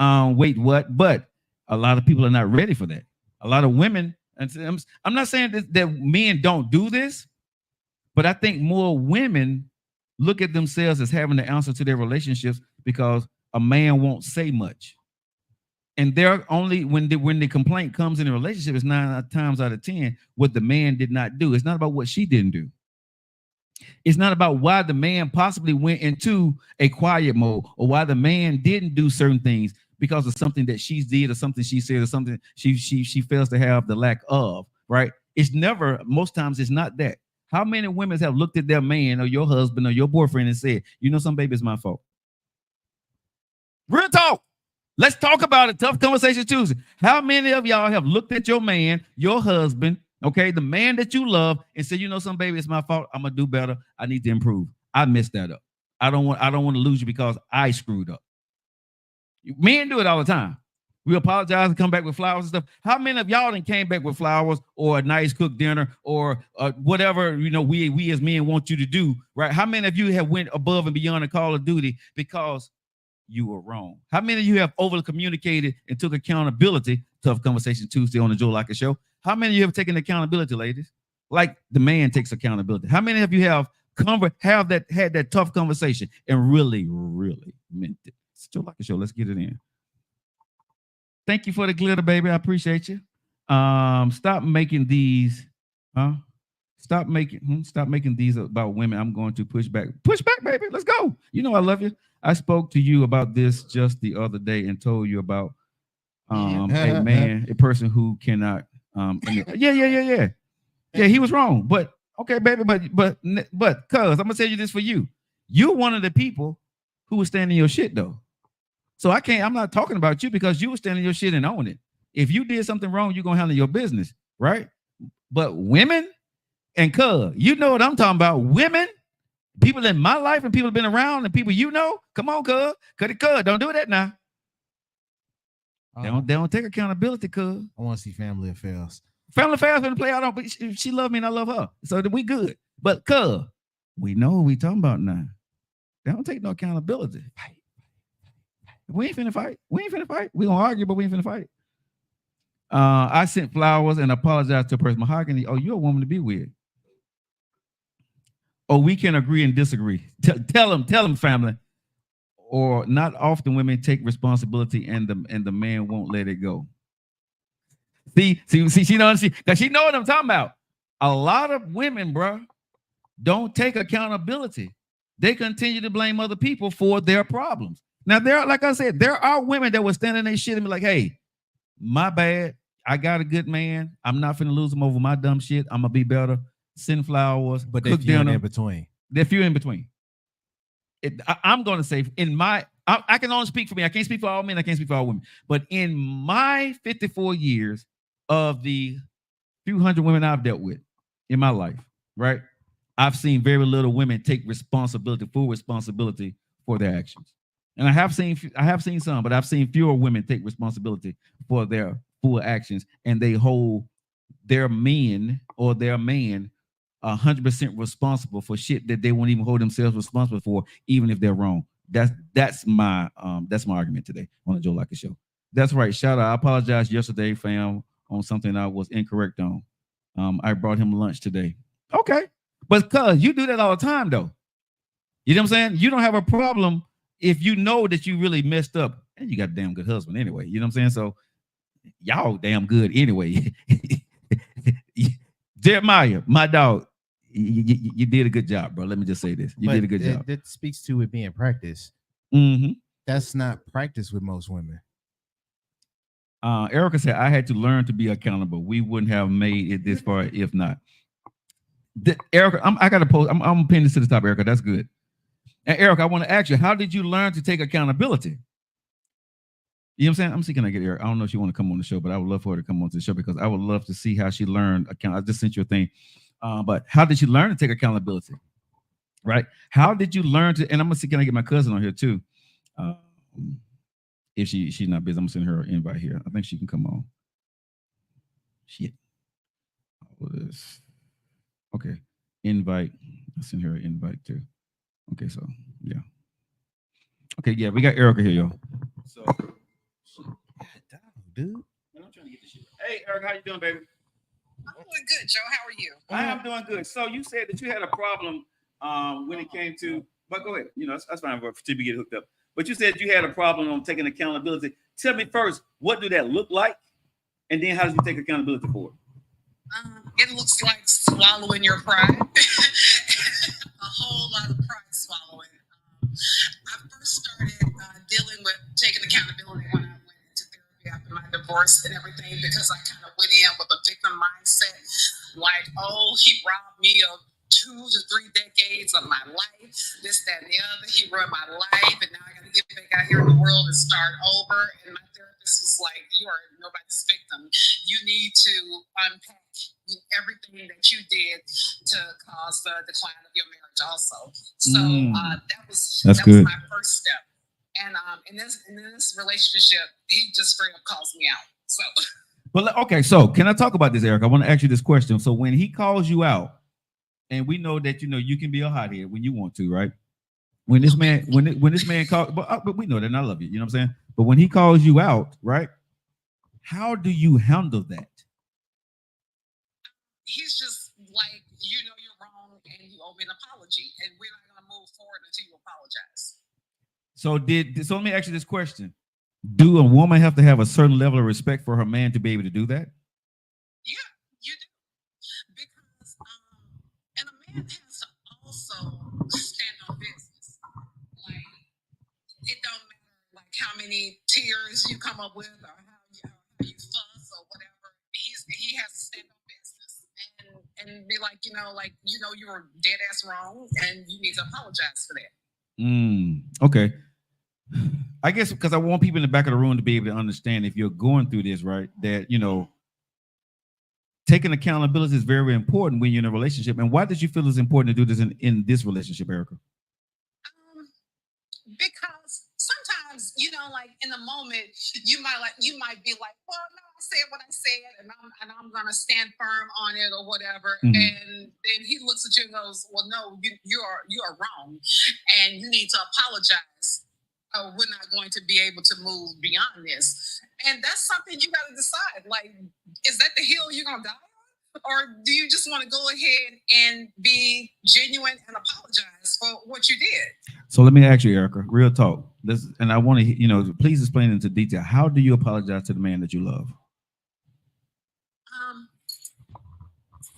Wait, what? But a lot of people are not ready for that. A lot of women, and I'm not saying that men don't do this, but I think more women look at themselves as having the answer to their relationships because a man won't say much. And they're only when the complaint comes in a relationship, it's 9 times out of 10 what the man did not do. It's not about what she didn't do. It's not about why the man possibly went into a quiet mode or why the man didn't do certain things because of something that she did or something she said or something she fails to have the lack of, right? It's never, most times it's not that. How many women have looked at their man or your husband or your boyfriend and said, you know, some baby, it's my fault. Real talk. Let's talk about it. Tough Conversation Tuesday. How many of y'all have looked at your man, your husband, Okay, the man that you love and say, you know, some baby, it's my fault. I'm gonna do better. I need to improve. I messed that up. I don't want to lose you because I screwed up. Men do it all the time. We apologize and come back with flowers and stuff. How many of y'all then came back with flowers or a nice cooked dinner or whatever, you know, we as men want you to do, right? How many of you have went above and beyond the call of duty because you were wrong? How many of you have over communicated and took accountability? Tough Conversation Tuesday on the Joe Lockett Show. How many of you have taken accountability, ladies? Like the man takes accountability. How many of you have had that tough conversation and really, really meant it? It's Joe Lockett Show. Let's get it in. Thank you for the glitter, baby. I appreciate you. Stop making these, Stop making these about women. I'm going to push back. Push back, baby. Let's go. You know I love you. I spoke to you about this just the other day and told you about a person who cannot yeah, he was wrong. But okay, baby, but cuz I'm gonna tell you this for you. You're one of the people who was standing your shit though. So I'm not talking about you because you were standing your shit and own it. If you did something wrong, you're gonna handle your business, right? But women and cuz, you know what I'm talking about. Women, people in my life and people have been around and people you know, come on, cuz, don't do that now. They don't take accountability, cuz. I want to see Family Affairs. Family Affairs gonna play out. But she love me and I love her, so we good. But cuz, we know what we talking about now. They don't take no accountability. We ain't finna fight. We gonna argue, but we ain't finna fight. I sent flowers and apologized to a person. Mahogany, oh, you're a woman to be with. Oh, we can agree and disagree. Tell them, family. Or not often women take responsibility and the man won't let it go. See, she knows because she know what I'm talking about. A lot of women, bro, don't take accountability. They continue to blame other people for their problems. Now, like I said, there are women that will stand in their shit and be like, hey, my bad. I got a good man. I'm not finna lose him over my dumb shit. I'm gonna be better. Send flowers, but they're few in between. They're few in between. I'm gonna say I can only speak for me. I can't speak for all men. I can't speak for all women. But in my 54 years of the few hundred women I've dealt with in my life, right? I've seen very little women take full responsibility for their actions. And I have seen some, but I've seen fewer women take responsibility for their full actions, and they hold their men or their man 100% responsible for shit that they won't even hold themselves responsible for, even if they're wrong. That's my argument today on the Joe Lockett Show. That's right. Shout out. I apologize yesterday, fam, on something I was incorrect on. I brought him lunch today. Okay, but cuz you do that all the time, though. You know what I'm saying? You don't have a problem if you know that you really messed up, and you got a damn good husband anyway. You know what I'm saying? So y'all damn good anyway. Jeremiah, my dog, you did a good job, bro. Let me just say this. You did a good job. That speaks to it being practice. Mm-hmm. That's not practice with most women. Erica said, I had to learn to be accountable. We wouldn't have made it this far if not. Erica, I got to post. I'm going to pin this to the top, Erica. That's good. And Erica, I want to ask you, how did you learn to take accountability? You know what I'm saying? I'm seeking to get Erica. I don't know if she want to come on the show, but I would love for her to come on to the show because I would love to see how she learned account. I just sent you a thing. But how did you learn to take accountability? Right? How did you learn to, and I'm going to see, can I get my cousin on here too? If she's not busy, I'm going to send her an invite here. I think she can come on. Shit. Okay. Invite. I'll send her an invite too. Okay, so yeah. Okay, yeah, we got Erica here, yo. So, dude. I'm trying to get this shit. Hey, Erica, how you doing, baby? I'm doing good, Joe. How are you? I am doing good. So you said that you had a problem when it came to, but go ahead. You know, that's fine for to get hooked up. But you said you had a problem on taking accountability. Tell me first, what do that look like? And then how do you take accountability for it? It looks like swallowing your pride. A whole lot of pride swallowing. I first started dealing with taking accountability when I went into therapy after my divorce and everything, because I kind of went in with a victim mindset, like, oh, he robbed me of 2 to 3 decades of my life, this, that, and the other. He ruined my life, and now I got to get back out here in the world and start over. And my therapist this was like, you are nobody's victim. You need to unpack everything that you did to cause the decline of your marriage also. So that was good. My first step. And in this relationship, he just straight up calls me out. So But okay, so can I talk about this, Eric? I want to ask you this question. So when he calls you out, and we know that you can be a hothead when you want to, right? When this man calls, but we know that, and I love you. You know what I'm saying? But when he calls you out, right? How do you handle that? He's just like, you're wrong, and you owe me an apology, and we're not going to move forward until you apologize. So let me ask you this question. Do a woman have to have a certain level of respect for her man to be able to do that? Yeah, you do. Because and a man has to also stand on business. Like, it don't matter like how many tears you come up with or how you fuss or whatever. He has to stand on business and be like, you were dead ass wrong, and you need to apologize for that. Okay. I guess because I want people in the back of the room to be able to understand, if you're going through this, right, that taking accountability is very important when you're in a relationship. And why did you feel it's important to do this in this relationship, Erica? Because sometimes, like in the moment, you might be like, well, no, I said what I said, and I'm gonna stand firm on it or whatever. Mm-hmm. And then he looks at you and goes, well, no, you are wrong, and you need to apologize. We're not going to be able to move beyond this. And that's something you got to decide. Like, is that the hill you're going to die on? Or do you just want to go ahead and be genuine and apologize for what you did? So let me ask you, Erica, real talk. And I want to, please explain into detail. How do you apologize to the man that you love?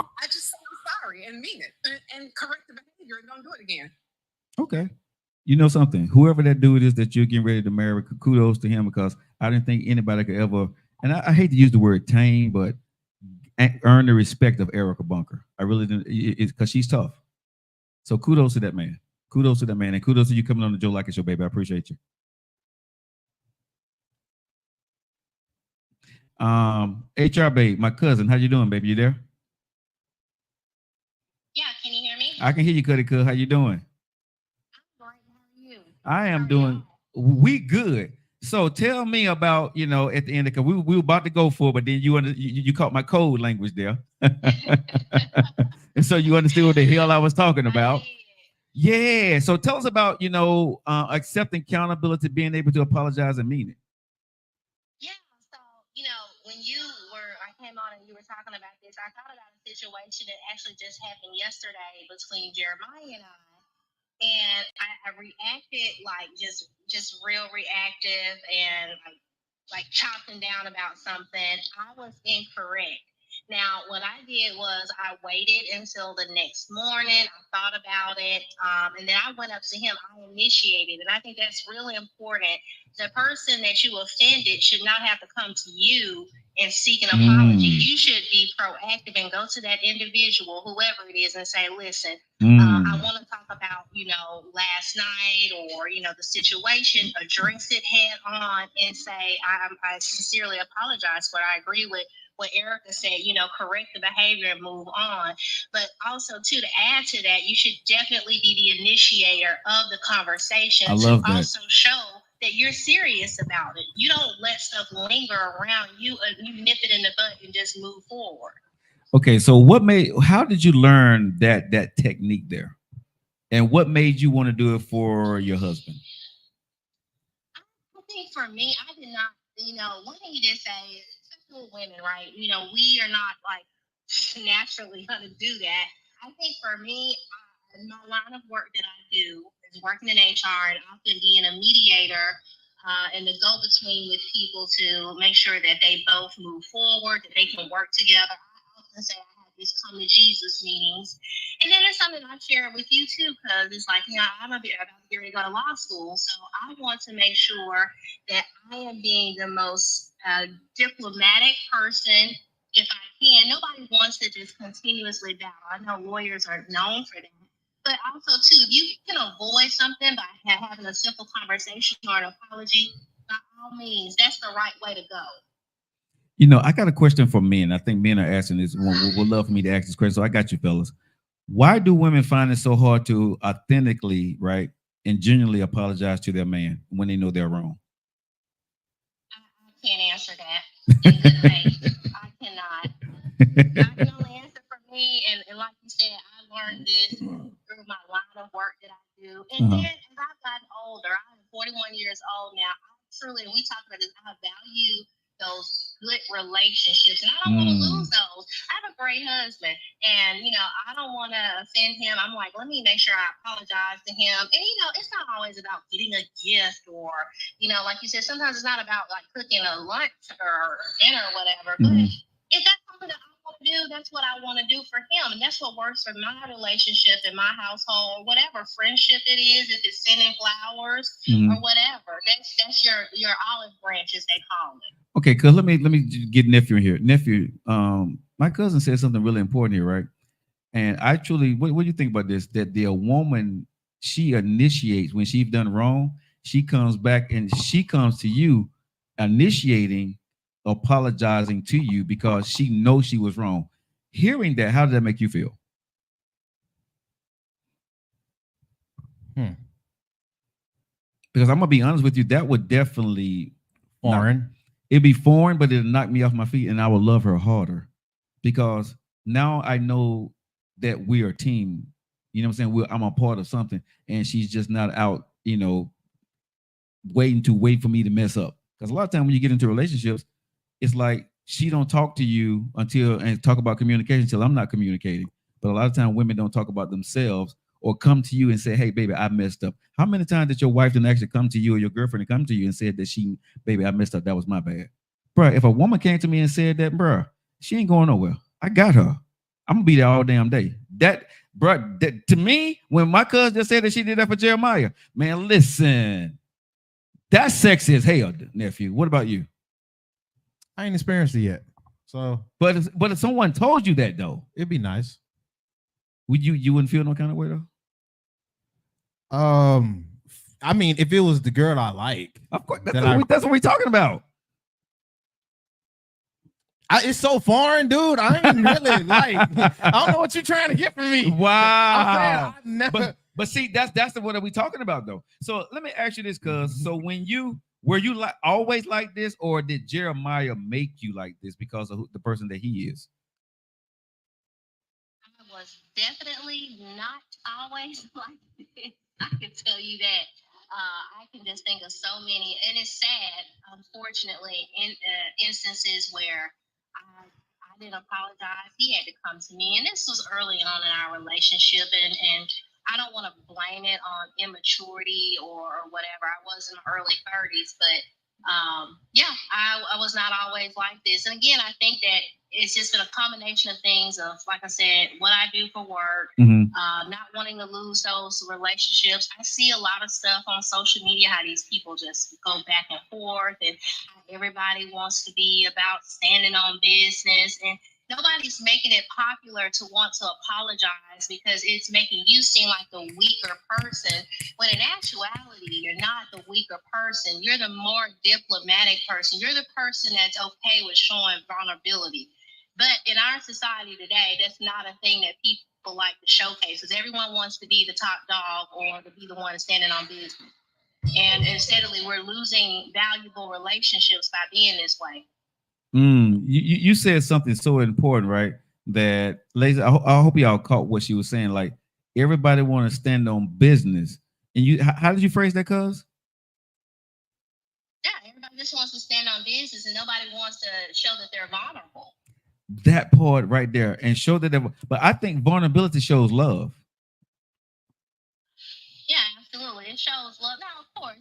I just say I'm sorry and mean it and correct the behavior and don't do it again. Okay. You know something? Whoever that dude is that you're getting ready to marry, kudos to him, because I didn't think anybody could ever, and I hate to use the word tame, but earn the respect of Erica Bunker. I really didn't, because she's tough. So kudos to that man. Kudos to that man, and kudos to you coming on the Joe Lockett Show, baby. I appreciate you. HR babe, my cousin, how you doing, baby? You there? Yeah, can you hear me? I can hear you, Cuddy Cuz. How you doing? I am doing. We good. So tell me about, at the end, because we were about to go for it, but then you caught my code language there, and so you understood what the hell I was talking about. Yeah. So tell us about, accepting accountability, being able to apologize and mean it. Yeah. So when I came on and you were talking about this, I thought about a situation that actually just happened yesterday between Jeremiah and I. And I reacted like just real reactive and like chopping down about something. I was incorrect. Now, what I did was I waited until the next morning. I thought about it, and then I went up to him. I initiated, and I think that's really important. The person that you offended should not have to come to you and seek an apology. You should be proactive and go to that individual, whoever it is, and say, listen, I want to talk about, last night or, the situation, address it head on and say, I sincerely apologize for it. I agree with what Erica said, correct the behavior and move on. But also, too, to add to that, you should definitely be the initiator of the conversation. I love that. Also show that you're serious about it. You don't let stuff linger around. You nip it in the bud and just move forward. Okay, so how did you learn that technique there? And what made you want to do it for your husband? I think for me, I did not, one thing you did say, especially with women, right? We are not like naturally going to do that. I think for me, my line of work that I do is working in HR and often being a mediator and the go-between with people to make sure that they both move forward, that they can work together. I often say I have these come to Jesus meetings. And then it's something I share with you too, because it's like, I'm about to get ready to go to law school. So I want to make sure that I am being the most diplomatic person if I can. Nobody wants to just continuously battle. I know lawyers are known for that. But also, too, if you can avoid something by having a simple conversation or an apology, by all means, that's the right way to go. You know, I got a question for men. I think men are asking this. Would love for me to ask this question. So I got you, fellas. Why do women find it so hard to authentically, right, and genuinely apologize to their man when they know they're wrong? I can't answer that in good faith. I cannot. I can only answer for me, and like you said, I learned this through my line of work that I do. And then as I've gotten older, I'm 41 years old now. I truly, and we talk about this, I value those good relationships, and I don't want to lose those. I have a great husband, and I don't want to offend him. I'm like, let me make sure I apologize to him. And it's not always about getting a gift or like you said, sometimes it's not about like cooking a lunch or dinner or whatever. But if that's something that I want to do, that's what I want to do for him, and that's what works for my relationship in my household, whatever friendship it is. If it's sending flowers or whatever, that's your olive branch, as they call it. Okay, cuz let me get nephew in here. Nephew, my cousin said something really important here, right? And I truly, what do you think about this? That the woman, she initiates when she's done wrong, she comes back and she comes to you initiating, apologizing to you because she knows she was wrong. Hearing that, how does that make you feel? Because I'm gonna be honest with you, that would definitely foreign. It'd be foreign, but it'll knock me off my feet, and I will love her harder because now I know that we are a team. You know what I'm saying? I'm a part of something, and she's just not out, wait for me to mess up. Because a lot of times when you get into relationships, it's like she don't talk to you and talk about communication until I'm not communicating. But a lot of times women don't talk about themselves or come to you and say, hey, baby, I messed up. How many times did your wife didn't actually come to you or your girlfriend come to you and said that baby, I messed up. That was my bad. Bruh, if a woman came to me and said that, bruh, she ain't going nowhere. I got her. I'm going to be there all damn day. To me, when my cousin just said that she did that for Jeremiah, man, listen, that's sexy as hell, nephew. What about you? I ain't experienced it yet. So, but if someone told you that though, it'd be nice. Would you wouldn't feel no kind of way though? I mean, if it was the girl I like, of course, that's what we're talking about. It's so foreign, dude. I ain't really like. I don't know what you're trying to get from me. Wow. I'm saying, but see, that's the what we're talking about though. So let me ask you this, cuz. So were you like always like this, or did Jeremiah make you like this because of the person that he is? I was definitely not always like this. I can tell you that. I can just think of so many, and it's sad, unfortunately, in instances where I didn't apologize. He had to come to me, and this was early on in our relationship, and I don't want to blame it on immaturity or whatever. I was in the early 30s, but I was not always like this. And again, I think that it's just been a combination of things of, like I said, what I do for work, not wanting to lose those relationships. I see a lot of stuff on social media, how these people just go back and forth, and everybody wants to be about standing on business, and nobody's making it popular to want to apologize because it's making you seem like the weaker person, when in actuality, you're not the weaker person. You're the more diplomatic person. You're the person that's okay with showing vulnerability. But in our society today, that's not a thing that people like to showcase, because everyone wants to be the top dog or to be the one standing on business. And steadily, we're losing valuable relationships by being this way. You said something so important, right? That, ladies, I hope y'all caught what she was saying. Like, everybody want to stand on business. And how did you phrase that, cuz? Yeah, everybody just wants to stand on business, and nobody wants to show that they're vulnerable. That part right there, and show that but I think vulnerability shows love. Yeah, absolutely. It shows love. Now, of course,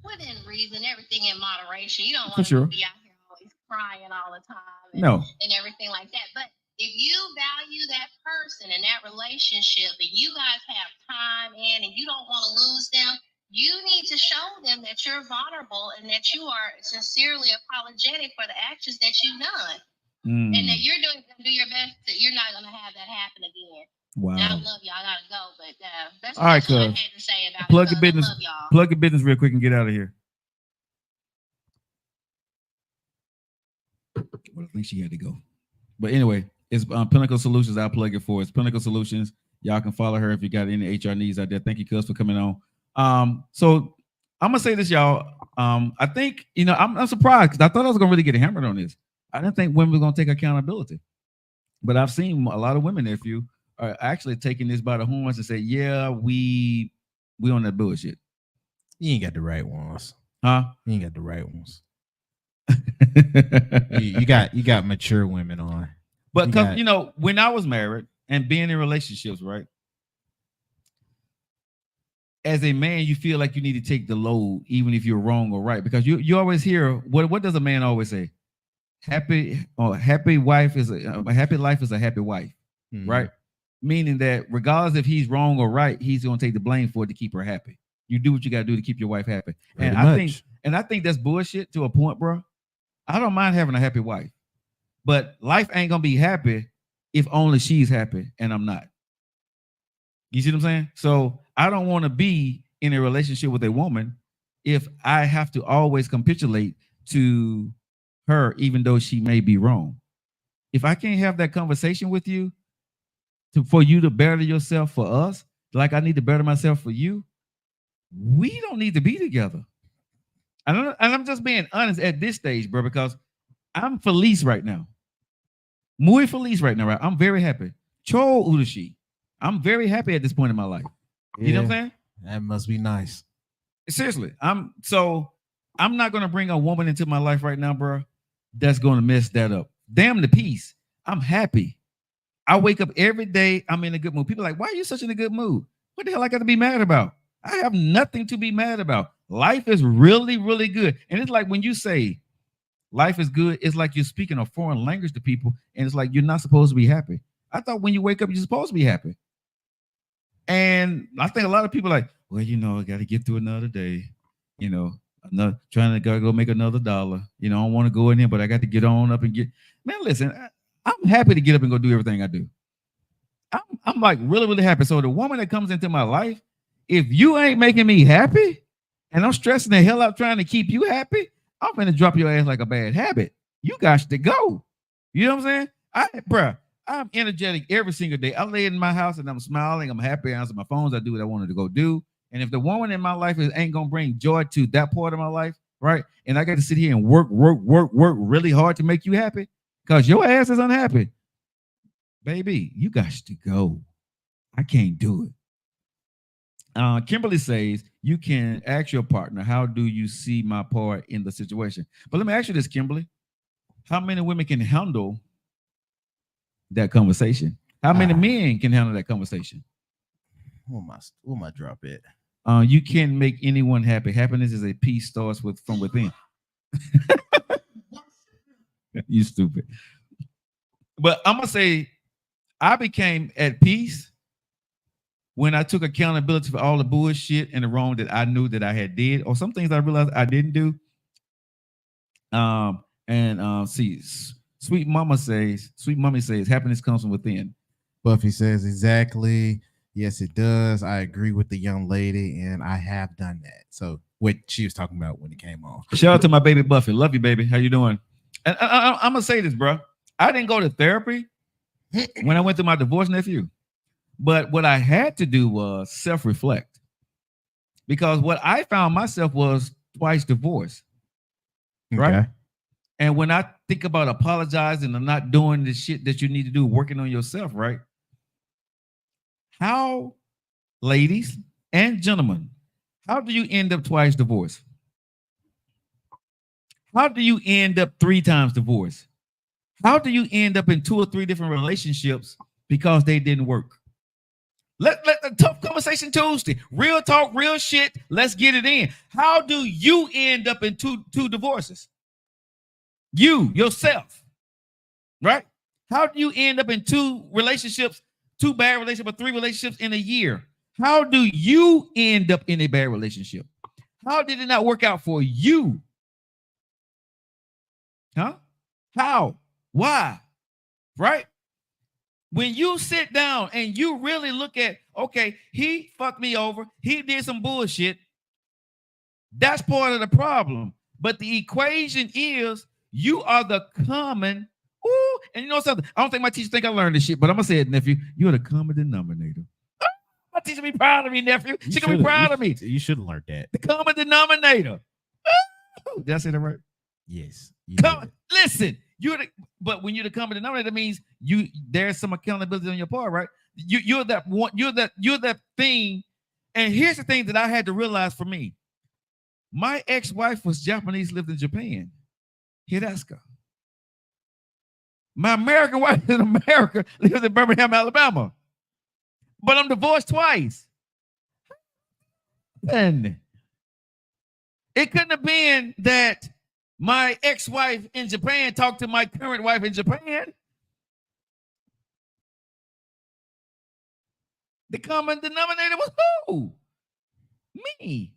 within reason, everything in moderation. You don't want to be out here always crying all the time and everything like that. But if you value that person and that relationship, and you guys have time in, and you don't want to lose them, you need to show them that you're vulnerable and that you are sincerely apologetic for the actions that you've done. And that you're going to do your best that you're not going to have that happen again. Wow. And I love y'all. I got to go. But that's all right, what I had to say about plug your business. Plug your business real quick and get out of here. Well, I think she had to go. But anyway, it's Pinnacle Solutions. I'll plug it for. It's Pinnacle Solutions. Y'all can follow her if you got any HR needs out there. Thank you, Cuz, for coming on. So I'm gonna say this, y'all. I think I'm surprised because I thought I was gonna really get hammered on this. I didn't think women were gonna take accountability, but I've seen a lot of women, if you are actually taking this by the horns and say, "Yeah, we on that bullshit." You ain't got the right ones, huh? You ain't got the right ones. you got mature women on, but because when I was married and being in relationships, right? As a man, you feel like you need to take the load, even if you're wrong or right, because you always hear what does a man always say? Happy wife is a happy life is a happy wife, right? Meaning that regardless if he's wrong or right, he's gonna take the blame for it to keep her happy. You do what you gotta do to keep your wife happy, I think that's bullshit to a point, bro. I don't mind having a happy wife, but life ain't gonna be happy if only she's happy and I'm not. You see what I'm saying? So I don't want to be in a relationship with a woman if I have to always capitulate to her, even though she may be wrong. If I can't have that conversation with you for you to better yourself for us, like I need to better myself for you, we don't need to be together. And I'm just being honest at this stage, bro, because I'm feliz right now. Muy feliz right now, right? I'm very happy. Cho Udashi. I'm very happy at this point in my life. You know what I'm saying? That must be nice. Seriously. I'm not gonna bring a woman into my life right now, bro, that's gonna mess that up. Damn the peace. I'm happy. I wake up every day, I'm in a good mood. People are like, why are you such in a good mood? What the hell I got to be mad about? I have nothing to be mad about. Life is really, really good. And it's like when you say life is good, it's like you're speaking a foreign language to people, and it's like you're not supposed to be happy. I thought when you wake up, you're supposed to be happy. And I think a lot of people are like, well, I got to get through another day. I'm trying to go make another dollar. I don't want to go in here, but I got to get on up and get. Man, listen, I'm happy to get up and go do everything I do. I'm like really, really happy. So the woman that comes into my life, if you ain't making me happy and I'm stressing the hell out trying to keep you happy, I'm going to drop your ass like a bad habit. You got to go. You know what I'm saying? I'm energetic every single day. I lay in my house and I'm smiling. I'm happy. I answer my phones. I do what I wanted to go do. And if the woman in my life ain't going to bring joy to that part of my life, right? And I got to sit here and work really hard to make you happy because your ass is unhappy. Baby, you got to go. I can't do it. Kimberly says, you can ask your partner, how do you see my part in the situation? But let me ask you this, Kimberly. How many women can handle that conversation? How many men can handle that conversation? Where my drop at? You can't make anyone happy. Happiness is a peace starts from within. You stupid. But I'm going to say, I became at peace when I took accountability for all the bullshit and the wrong that I knew that I had did, or some things I realized I didn't do. See, Sweet Mommy says, happiness comes from within. Buffy says, exactly. Yes, it does. I agree with the young lady, and I have done that. So what she was talking about when it came on. Shout out to my baby Buffy. Love you, baby. How you doing? And I'm going to say this, bro. I didn't go to therapy when I went through my divorce, nephew. But what I had to do was self-reflect. Because what I found myself was twice divorced. Right? Okay. And when I think about apologizing and not doing the shit that you need to do, working on yourself, right? How, ladies and gentlemen, how do you end up twice divorced? How do you end up 3 times divorced? How do you end up in 2 or 3 different relationships because they didn't work? Let the tough conversation Tuesday. Real talk, real shit. Let's get it in. How do you end up in two divorces? You, yourself, right? How do you end up in 2 relationships, 2 bad relationships, or 3 relationships in a year? How do you end up in a bad relationship? How did it not work out for you? Huh? How? Why? Right? When you sit down and you really look at, okay, he fucked me over. He did some bullshit. That's part of the problem. But the equation is You are the common. Ooh, and you know something? I don't think my teacher think I learned this shit, but I'm gonna say it, nephew. You're the common denominator. My teacher be proud of me, nephew. She gonna be proud of me. You should have learned that. The common denominator. Did I say that right? Yes. Listen, but when you're the common denominator, that means there's some accountability on your part, right? You're that one, you're that thing. And here's the thing that I had to realize for me. My ex-wife was Japanese, lived in Japan. Hiraska. My American wife in America lives in Birmingham, Alabama. But I'm divorced twice. And it couldn't have been that my ex-wife in Japan talked to my current wife in Japan. The common denominator was who? Me.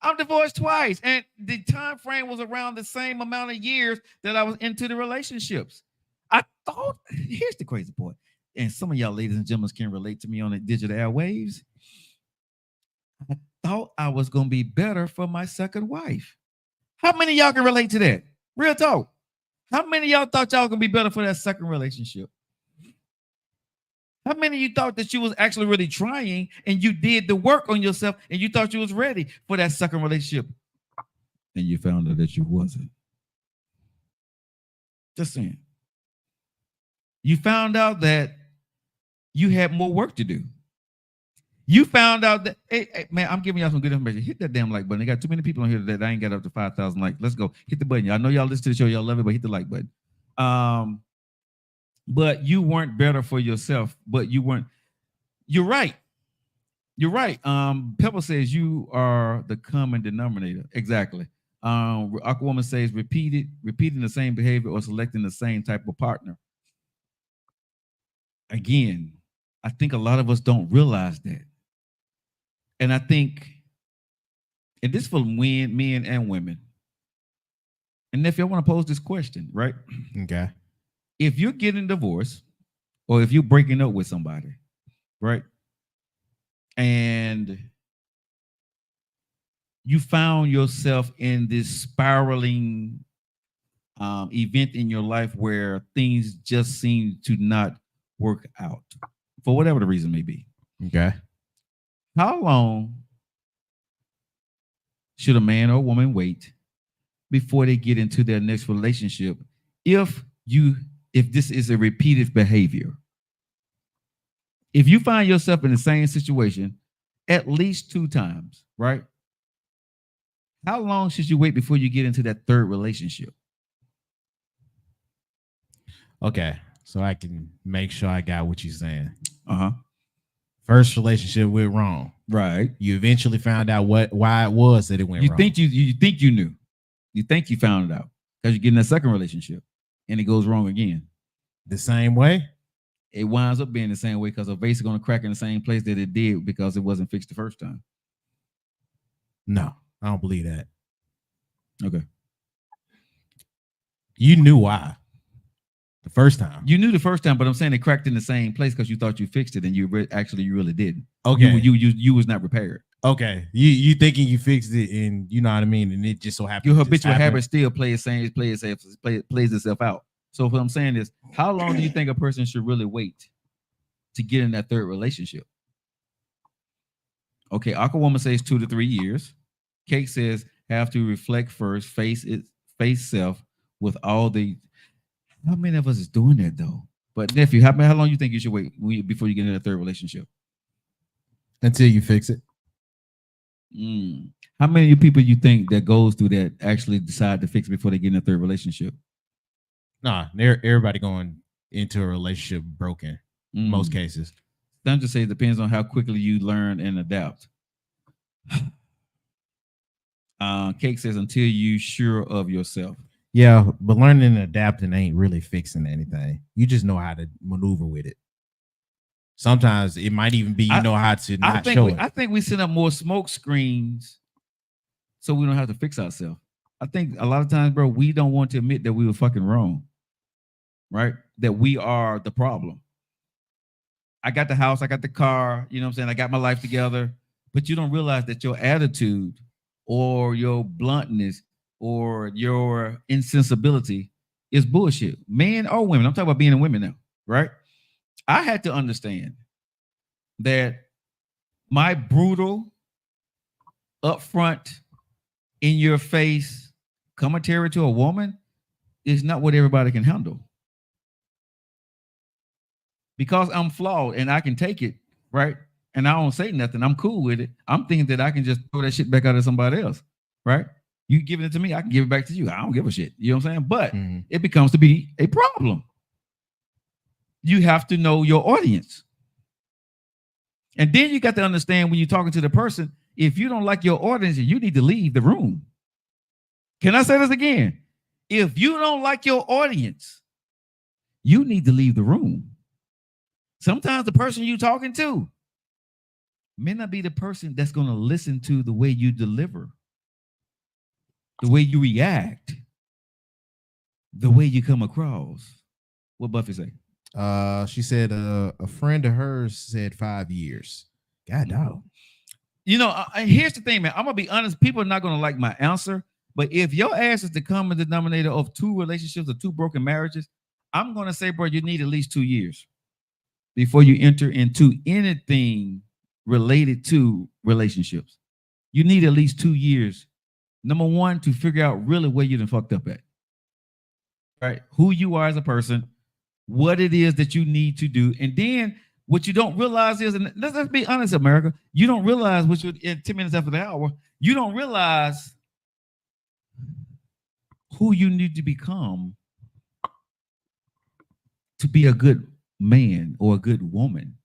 I'm divorced twice, and the time frame was around the same amount of years that I was into the relationships. I thought, here's the crazy part, and some of y'all ladies and gentlemen can relate to me on the digital airwaves. I thought I was going to be better for my second wife. How many of y'all can relate to that? Real talk. How many of y'all thought y'all can be better for that second relationship? How many of you thought that you was actually really trying and you did the work on yourself and you thought you was ready for that second relationship and you found out that you wasn't? Just saying. You found out that you had more work to do. You found out that, hey, man, I'm giving y'all some good information. Hit that damn like button. They got too many people on here that I ain't got up to 5,000 likes. Let's go. Hit the button. I know y'all listen to the show. Y'all love it, but hit the like button. But you weren't better for yourself. But you weren't. You're right. You're right. Pepper says you are the common denominator. Exactly. Aquawoman says repeating the same behavior or selecting the same type of partner. Again, I think a lot of us don't realize that. And I think, and this is for men and women. And if you want to pose this question, right? Okay. If you're getting divorced or if you're breaking up with somebody, right? And you found yourself in this spiraling event in your life where things just seem to not work out for whatever the reason may be. Okay. How long should a man or woman wait before they get into their next relationship if this is a repeated behavior? If you find yourself in the same situation at least 2 times, right? How long should you wait before you get into that third relationship? Okay, so I can make sure I got what you're saying. Uh-huh. First relationship went wrong. Right. You eventually found out why it was that it went wrong. You think you knew. You think you found it out because you get in that second relationship and it goes wrong again. The same way? It winds up being the same way because a vase is going to crack in the same place that it did because it wasn't fixed the first time. No, I don't believe that. Okay. You knew why the first time. You knew the first time, but I'm saying it cracked in the same place because you thought you fixed it and you really didn't. Okay. You was not prepared. Okay. You thinking you fixed it and you know what I mean, and it just so happened. Your habitual habit still plays itself out. So what I'm saying is, how long do you think a person should really wait to get in that third relationship? Okay, Aquawoman says 2 to 3 years. Cake says have to reflect first, face self with all the. How many of us is doing that though? But nephew, how long you think you should wait before you get in a third relationship? Until you fix it. How many people you think that goes through that actually decide to fix it before they get in a third relationship? Nah, everybody going into a relationship broken. Most cases. I'm just saying it depends on how quickly you learn and adapt. Cake says until you sure of yourself. Yeah, but learning and adapting ain't really fixing anything. You just know how to maneuver with it. Sometimes it might even be you know how to not show it. I think we set up more smoke screens so we don't have to fix ourselves. I think a lot of times, bro, we don't want to admit that we were fucking wrong, right? That we are the problem. I got the house, I got the car, you know what I'm saying? I got my life together, but you don't realize that your attitude or your bluntness or your insensibility is bullshit. Men or women. I'm talking about being a women now, right? I had to understand that my brutal, upfront, in your face commentary to a woman is not what everybody can handle. Because I'm flawed and I can take it, right? And I don't say nothing. I'm cool with it. I'm thinking that I can just throw that shit back out at somebody else, right? You giving it to me, I can give it back to you. I don't give a shit. You know what I'm saying? But it becomes to be a problem. You have to know your audience. And then you got to understand when you're talking to the person, if you don't like your audience, you need to leave the room. Can I say this again? If you don't like your audience, you need to leave the room. Sometimes the person you're talking to may not be the person that's going to listen to the way you deliver, the way you react, the way you come across. What Buffy say? She said a friend of hers said 5 years. God dog. You know, here's the thing, man. I'm gonna be honest. People are not gonna like my answer, but if your ass is the common denominator of 2 relationships or 2 broken marriages, I'm gonna say, bro, you need at least 2 years before you enter into anything related to relationships. You need at least 2 years. Number one, to figure out really where you done fucked up at. Right? Who you are as a person, what it is that you need to do. And then what you don't realize is, and let's be honest, America, you don't realize, which in 10 minutes after the hour, you don't realize who you need to become to be a good man or a good woman.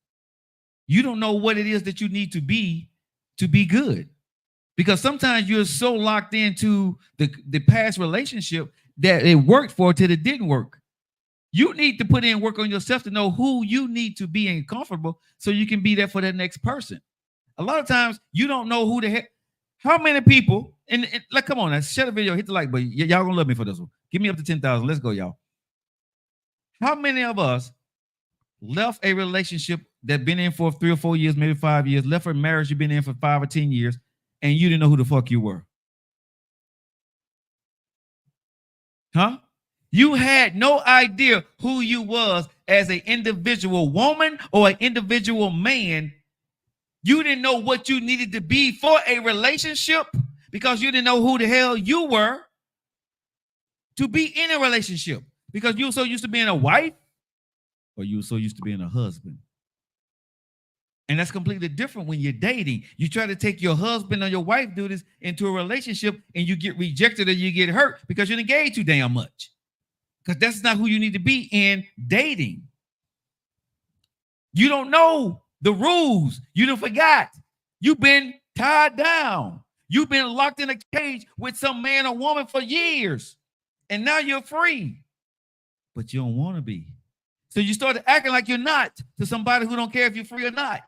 You don't know what it is that you need to be good. Because sometimes you're so locked into the past relationship that it worked for till it didn't work. You need to put in work on yourself to know who you need to be and comfortable so you can be there for that next person. A lot of times you don't know who the heck, how many people, and like, come on, now, share the video, hit the like button. Y'all gonna love me for this one. Give me up to 10,000. Let's go, y'all. How many of us left a relationship that been in for 3 or 4 years, maybe 5 years, left a marriage you've been in for 5 or 10 years, and you didn't know who the fuck you were? Huh? You had no idea who you was as an individual woman or an individual man. You didn't know what you needed to be for a relationship because you didn't know who the hell you were to be in a relationship because you were so used to being a wife or you were so used to being a husband. And that's completely different when you're dating. You try to take your husband or your wife duties into a relationship and you get rejected or you get hurt because you're engaged too damn much. Because that's not who you need to be in dating. You don't know the rules. You done forgot. You've been tied down. You've been locked in a cage with some man or woman for years. And now you're free. But you don't want to be. So you started acting like you're not to somebody who don't care if you're free or not.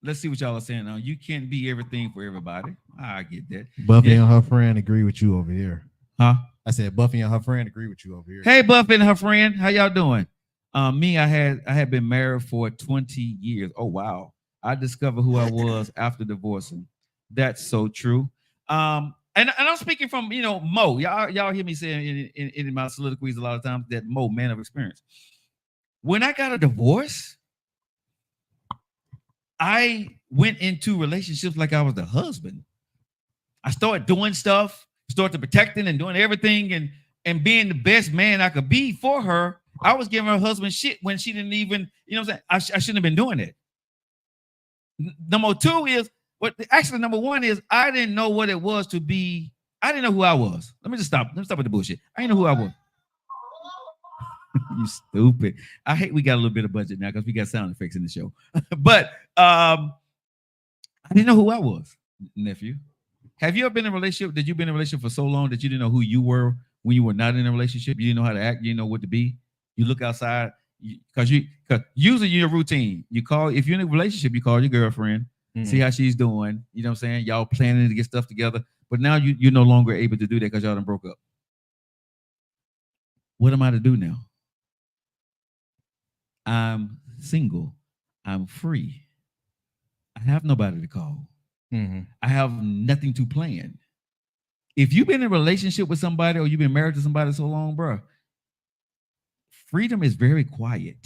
Let's see what y'all are saying now. You can't be everything for everybody. I get that. Buffy and her friend agree with you over here. Huh? I said Buffy and her friend agree with you over here. Hey, Buffy and her friend, how y'all doing? Me, I had been married for 20 years. Oh wow! I discovered who I was after divorcing. That's so true. And I'm speaking from Mo. Y'all hear me saying in my soliloquies a lot of times that Mo, man of experience. When I got a divorce, I went into relationships like I was the husband. I started doing stuff. Started protecting and doing everything and being the best man I could be for her. I was giving her husband shit when she didn't even, what I'm saying? I shouldn't have been doing it. Number two is, number one is I didn't know what it was to be, I didn't know who I was. Let me stop with the bullshit. I didn't know who I was. You stupid. I hate we got a little bit of budget now because we got sound effects in the show. But I didn't know who I was, nephew. Have you ever been in a relationship that you've been in a relationship for so long that you didn't know who you were when you were not in a relationship? You didn't know how to act. You didn't know what to be. You look outside because usually you're routine. You call, if you're in a relationship, you call your girlfriend, see how she's doing. You know what I'm saying? Y'all planning to get stuff together. But now you're no longer able to do that because y'all done broke up. What am I to do now? I'm single. I'm free. I have nobody to call. I have nothing to plan. If you've been in a relationship with somebody or you've been married to somebody so long, bro, freedom is very quiet.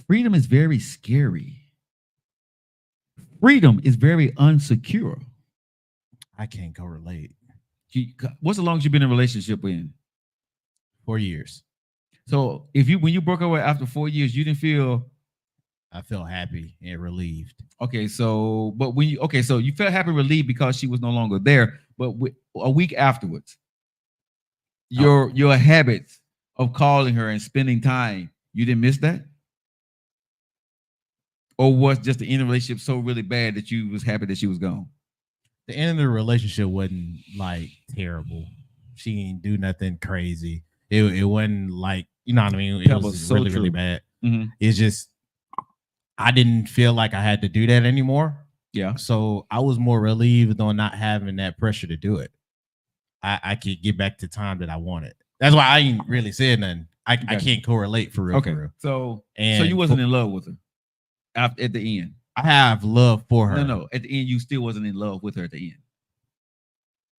Freedom is very scary. Freedom is very unsecure. I can't correlate. What's the longest you've been in a relationship in? 4 years. So when you broke away after 4 years, you didn't feel. I felt happy and relieved. Okay, so so you felt happy and relieved because she was no longer there. But a week afterwards, your habits of calling her and spending time, you didn't miss that? Or was just the end of the relationship so really bad that you was happy that she was gone? The end of the relationship wasn't like terrible. She didn't do nothing crazy. It wasn't like, you know what I mean? It was so really, really bad. Mm-hmm. It's just, I didn't feel like I had to do that anymore. Yeah. So I was more relieved on not having that pressure to do it. I could get back to time that I wanted. That's why I ain't really said nothing. I can't correlate for real. Okay. For real. So you wasn't in love with her at the end. I have love for her. No. At the end, you still wasn't in love with her at the end.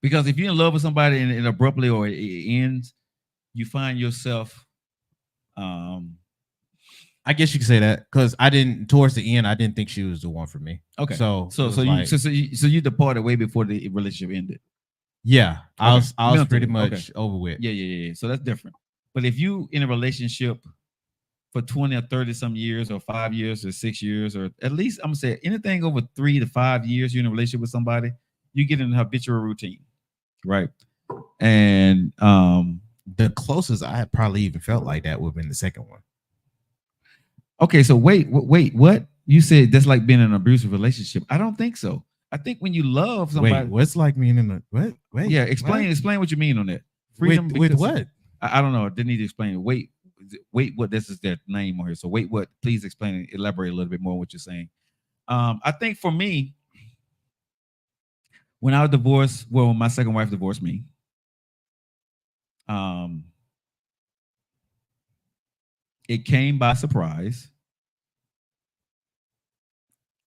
Because if you're in love with somebody and abruptly or it ends, you find yourself. I guess you could say that because towards the end, I didn't think she was the one for me. Okay. So you departed way before the relationship ended. Yeah, okay. I was pretty much over with. Yeah. So that's different. But if you in a relationship for 20 or 30 some years or 5 years or 6 years, or at least I'm gonna say anything over 3 to 5 years, you're in a relationship with somebody, you get in a habitual routine, right? And the closest I had probably even felt like that would have been the second one. Okay, so wait, what? You said that's like being in an abusive relationship. I don't think so. I think when you love somebody, wait, what's like being in a what? Wait, yeah, explain what you mean on that. Freedom with what? I don't know. I didn't need to explain it. Wait, what? This is their name on here. So wait, what? Please explain it. Elaborate a little bit more on what you're saying. I think for me, when I was divorced, well, my second wife divorced me. It came by surprise.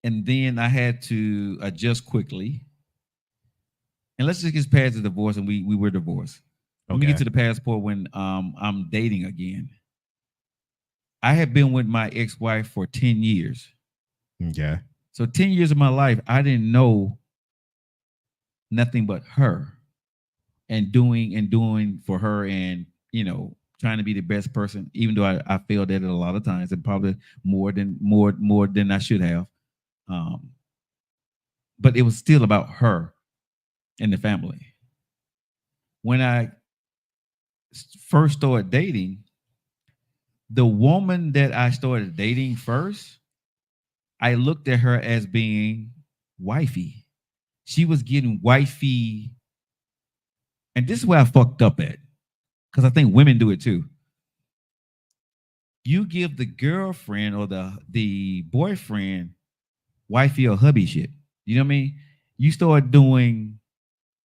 And then I had to adjust quickly. And let's just get past the divorce, and we were divorced. Okay. Let me get to the passport when I'm dating again. I had been with my ex-wife for 10 years. Okay. So 10 years of my life, I didn't know nothing but her and doing for her and, trying to be the best person, even though I failed at it a lot of times and probably more than I should have. But it was still about her and the family. When I first started dating, the woman that I started dating first, I looked at her as being wifey. She was getting wifey. And this is where I fucked up at, because I think women do it too. You give the girlfriend or the boyfriend wifey or hubby shit. You know what I mean? You start doing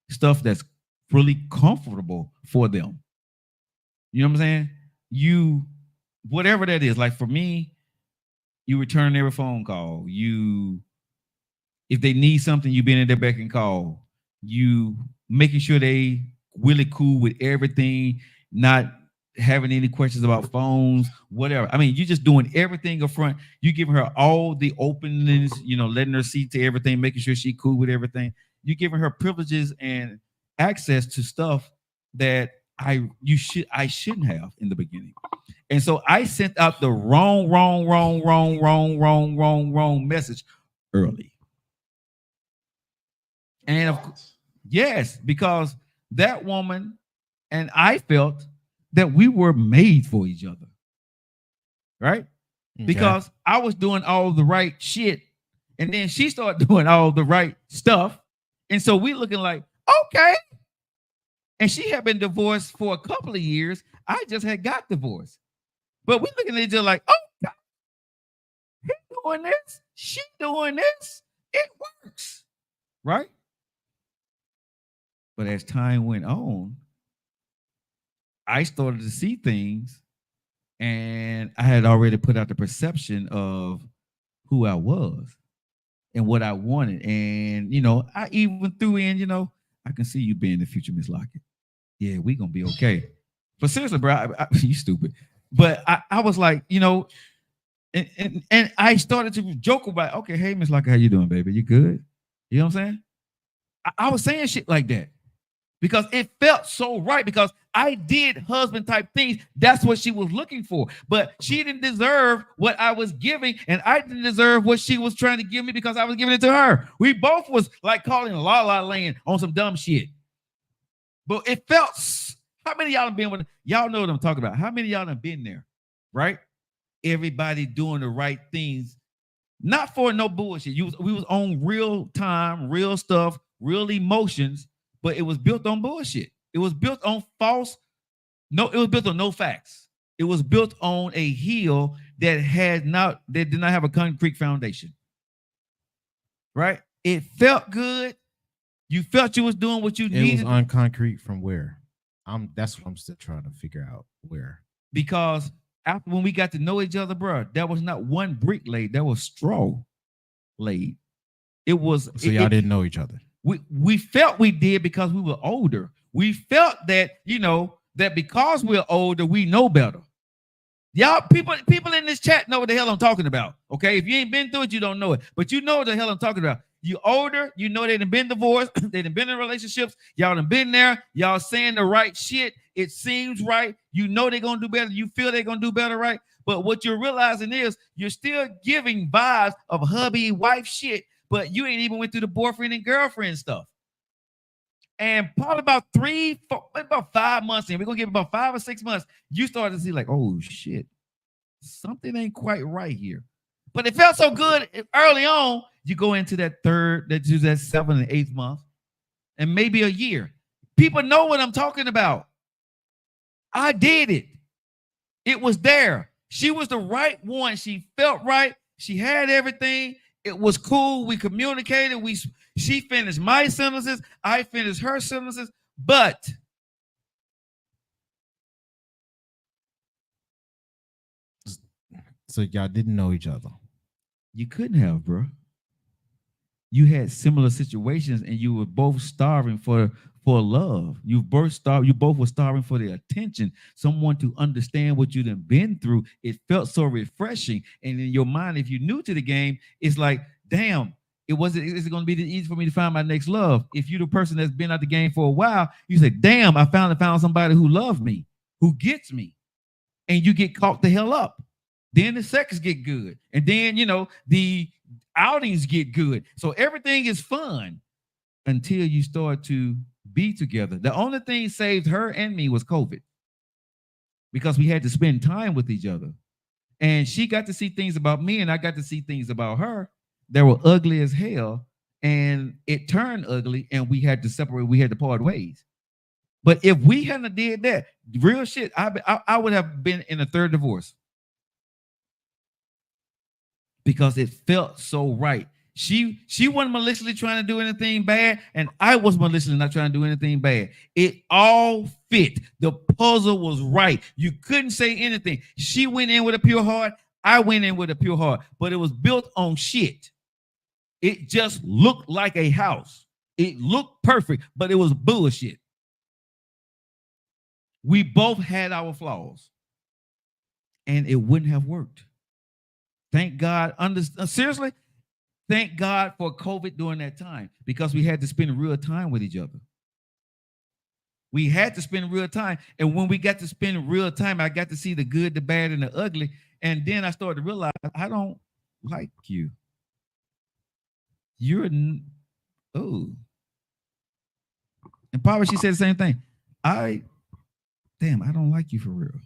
stuff that's really comfortable for them. You know what I'm saying? You, whatever that is, like for me, you return every phone call. If they need something, you been in their beck and call. You making sure they really cool with everything, not having any questions about phones, whatever. I mean, you just doing everything up front. You giving her all the openness, letting her see to everything, making sure she cool with everything. You giving her privileges and access to stuff that I shouldn't have in the beginning. And so I sent out the wrong message early. And of course, yes, because that woman and I felt that we were made for each other, right? Okay. Because I was doing all the right shit, and then she started doing all the right stuff, and so we looking like, okay. And she had been divorced for a couple of years. I just had got divorced, but we looking at each other like, oh, God, he doing this, she doing this, it works, right? But as time went on, I started to see things, and I had already put out the perception of who I was. and what I wanted. And, you know, I even threw in, you know, I can see you being the future Miss Lockett. Yeah, we going to be okay. But seriously, bro, you stupid. But I was like, you know, and I started to joke about, okay, hey, Miss Lockett, how you doing, baby? You good? You know what I'm saying? I was saying shit like that because it felt so right because I did husband type things. That's what she was looking for. But she didn't deserve what I was giving, and I didn't deserve what she was trying to give me because I was giving it to her. We both was like calling La La Land on some dumb shit. But it felt, how many of y'all have been with, y'all know what I'm talking about. How many of y'all have been there, right? Everybody doing the right things, not for no bullshit. We was on real time, real stuff, real emotions, but it was built on bullshit. It was built on false. No, it was built on no facts. It was built on a hill that did not have a concrete foundation. Right? It felt good. You felt you was doing what you needed. It was on concrete from where? That's what I'm still trying to figure out where. Because after when we got to know each other, bro, there was not one brick laid. There was straw laid. It was. So y'all didn't know each other. We felt we did because we were older. We felt that, you know, that because we're older, we know better. Y'all, people in this chat know what the hell I'm talking about. Okay, if you ain't been through it, you don't know it. But you know what the hell I'm talking about. You older, you know they done been divorced, they done been in relationships, y'all done been there, y'all saying the right shit. It seems right. You know they're gonna do better. You feel they're gonna do better, right? But what you're realizing is you're still giving vibes of hubby, wife shit, but you ain't even went through the boyfriend and girlfriend stuff. And probably about 5 months in, we're gonna give it about 5 or 6 months, you start to see like, oh shit, something ain't quite right here. But it felt so good early on. You go into that 7th and 8th month, and maybe a year. People know what I'm talking about. I did it. It was there. She was the right one. She felt right. She had everything. It was cool. We communicated. She finished my sentences. I finished her sentences. But so y'all didn't know each other. You couldn't have, bro. You had similar situations, and you were both starving for love. You both were starving for the attention, someone to understand what you've been through. It felt so refreshing. And in your mind, if you're new to the game, it's like, damn, is it going to be easy for me to find my next love? If you're the person that's been out the game for a while, you say, damn, I found somebody who loves me, who gets me. And you get caught the hell up. Then the sex get good. And then, you know, the outings get good. So everything is fun until you start to be together. The only thing saved her and me was COVID, because we had to spend time with each other. And she got to see things about me, and I got to see things about her that were ugly as hell. And it turned ugly, and we had to separate. We had to part ways. But if we hadn't did that, real shit, I would have been in a third divorce. Because it felt so right. She wasn't maliciously trying to do anything bad, and I was maliciously not trying to do anything bad. It all fit. The puzzle was right. You couldn't say anything. She went in with a pure heart. I went in with a pure heart, but it was built on shit. It just looked like a house. It looked perfect, but it was bullshit. We both had our flaws, and it wouldn't have worked. Thank God. Seriously, thank God for COVID during that time, because we had to spend real time with each other. We had to spend real time. And when we got to spend real time, I got to see the good, the bad, and the ugly. And then I started to realize I don't like you. Oh. And probably she said the same thing. I don't like you for real.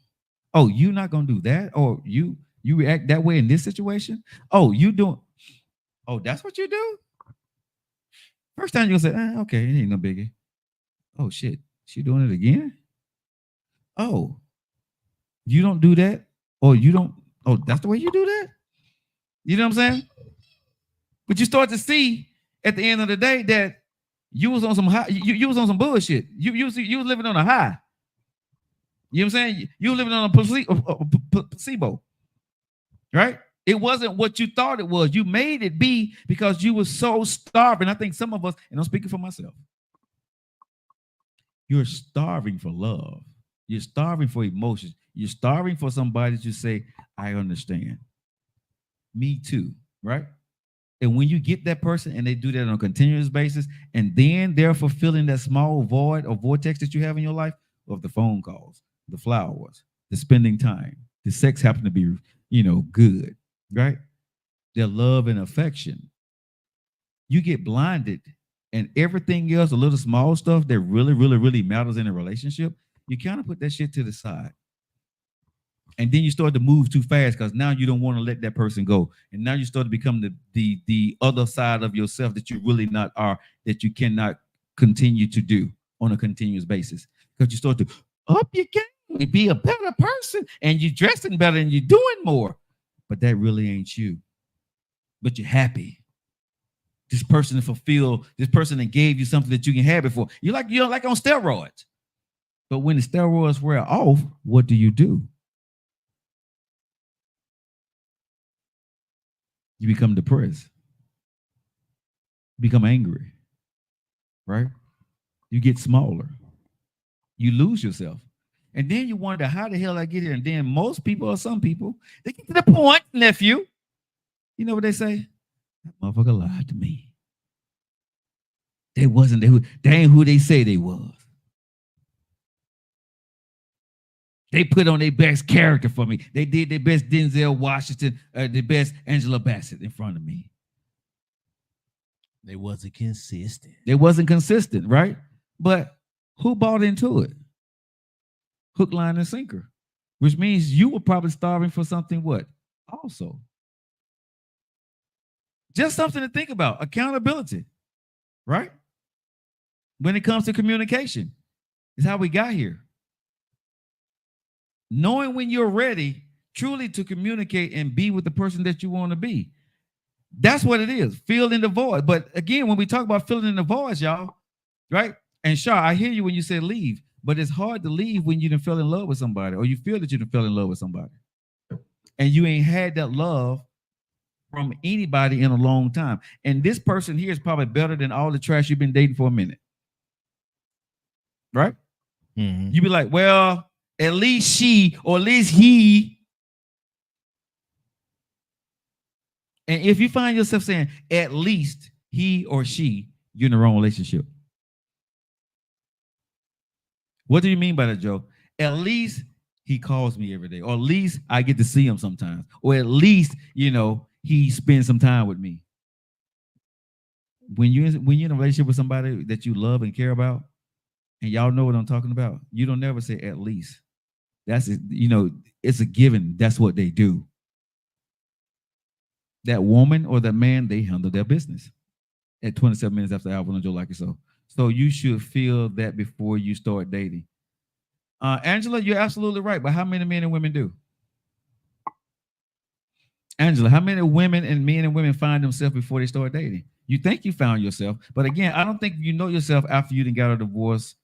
Oh, you not going to do that? Or you react that way in this situation? Oh, that's what you do? First time you'll say, okay, it ain't no biggie. Oh, shit. She doing it again? Oh, you don't do that? Or you don't, that's the way you do that? You know what I'm saying? But you start to see at the end of the day that you was on some high, you was on some bullshit. You was living on a high. You know what I'm saying? You were living on a placebo. Right? It wasn't what you thought it was. You made it be because you were so starving. I think some of us, and I'm speaking for myself, you're starving for love. You're starving for emotions. You're starving for somebody to say, I understand. Me too, right? And when you get that person and they do that on a continuous basis, and then they're fulfilling that small void or vortex that you have in your life of the phone calls, the flowers, the spending time, the sex happen to be, good, right? Their love and affection. You get blinded, and everything else, a little small stuff that really, really, really matters in a relationship, you kind of put that shit to the side. And then you start to move too fast because now you don't want to let that person go. And now you start to become the other side of yourself that you really not are, that you cannot continue to do on a continuous basis. Because you start to up your game and be a better person, and you're dressing better and you're doing more. But that really ain't you. But you're happy. This person fulfilled, this person that gave you something that you can have before. You're like on steroids. But when the steroids wear off, what do? You become depressed. You become angry, right? You get smaller. You lose yourself. And then you wonder, how the hell I get here? And then most people, or some people, they get to the point, nephew. You know what they say? That motherfucker lied to me. They ain't who they say they was. They put on their best character for me. They did their best Denzel Washington, the best Angela Bassett in front of me. They wasn't consistent. They wasn't consistent, right? But who bought into it? Hook, line, and sinker. Which means you were probably starving for something what? Also. Just something to think about. Accountability, right? When it comes to communication, is how we got here. Knowing when you're ready truly to communicate and be with the person that you want to be. That's what it is. Filling the void. But again, when we talk about filling in the voids, y'all, right? And Shar, I hear you when you say leave, but it's hard to leave when you done fell in love with somebody, or you feel that you done fell in love with somebody. And you ain't had that love from anybody in a long time. And this person here is probably better than all the trash you've been dating for a minute. Right? Mm-hmm. You be like, well, at least she, or at least he. And if you find yourself saying, at least he or she, you're in the wrong relationship. What do you mean by that, Joe? At least he calls me every day, or at least I get to see him sometimes, or at least, he spends some time with me. When you're in a relationship with somebody that you love and care about, and y'all know what I'm talking about, you don't never say at least. That's it, it's a given. That's what they do. That woman or that man, they handle their business. At 27 minutes after the album on Joe Lockett Show. So you should feel that before you start dating. Angela, you're absolutely right. But how many men and women do? Angela, how many women and men and women find themselves before they start dating? You think you found yourself, but again, I don't think you know yourself after you done got a divorce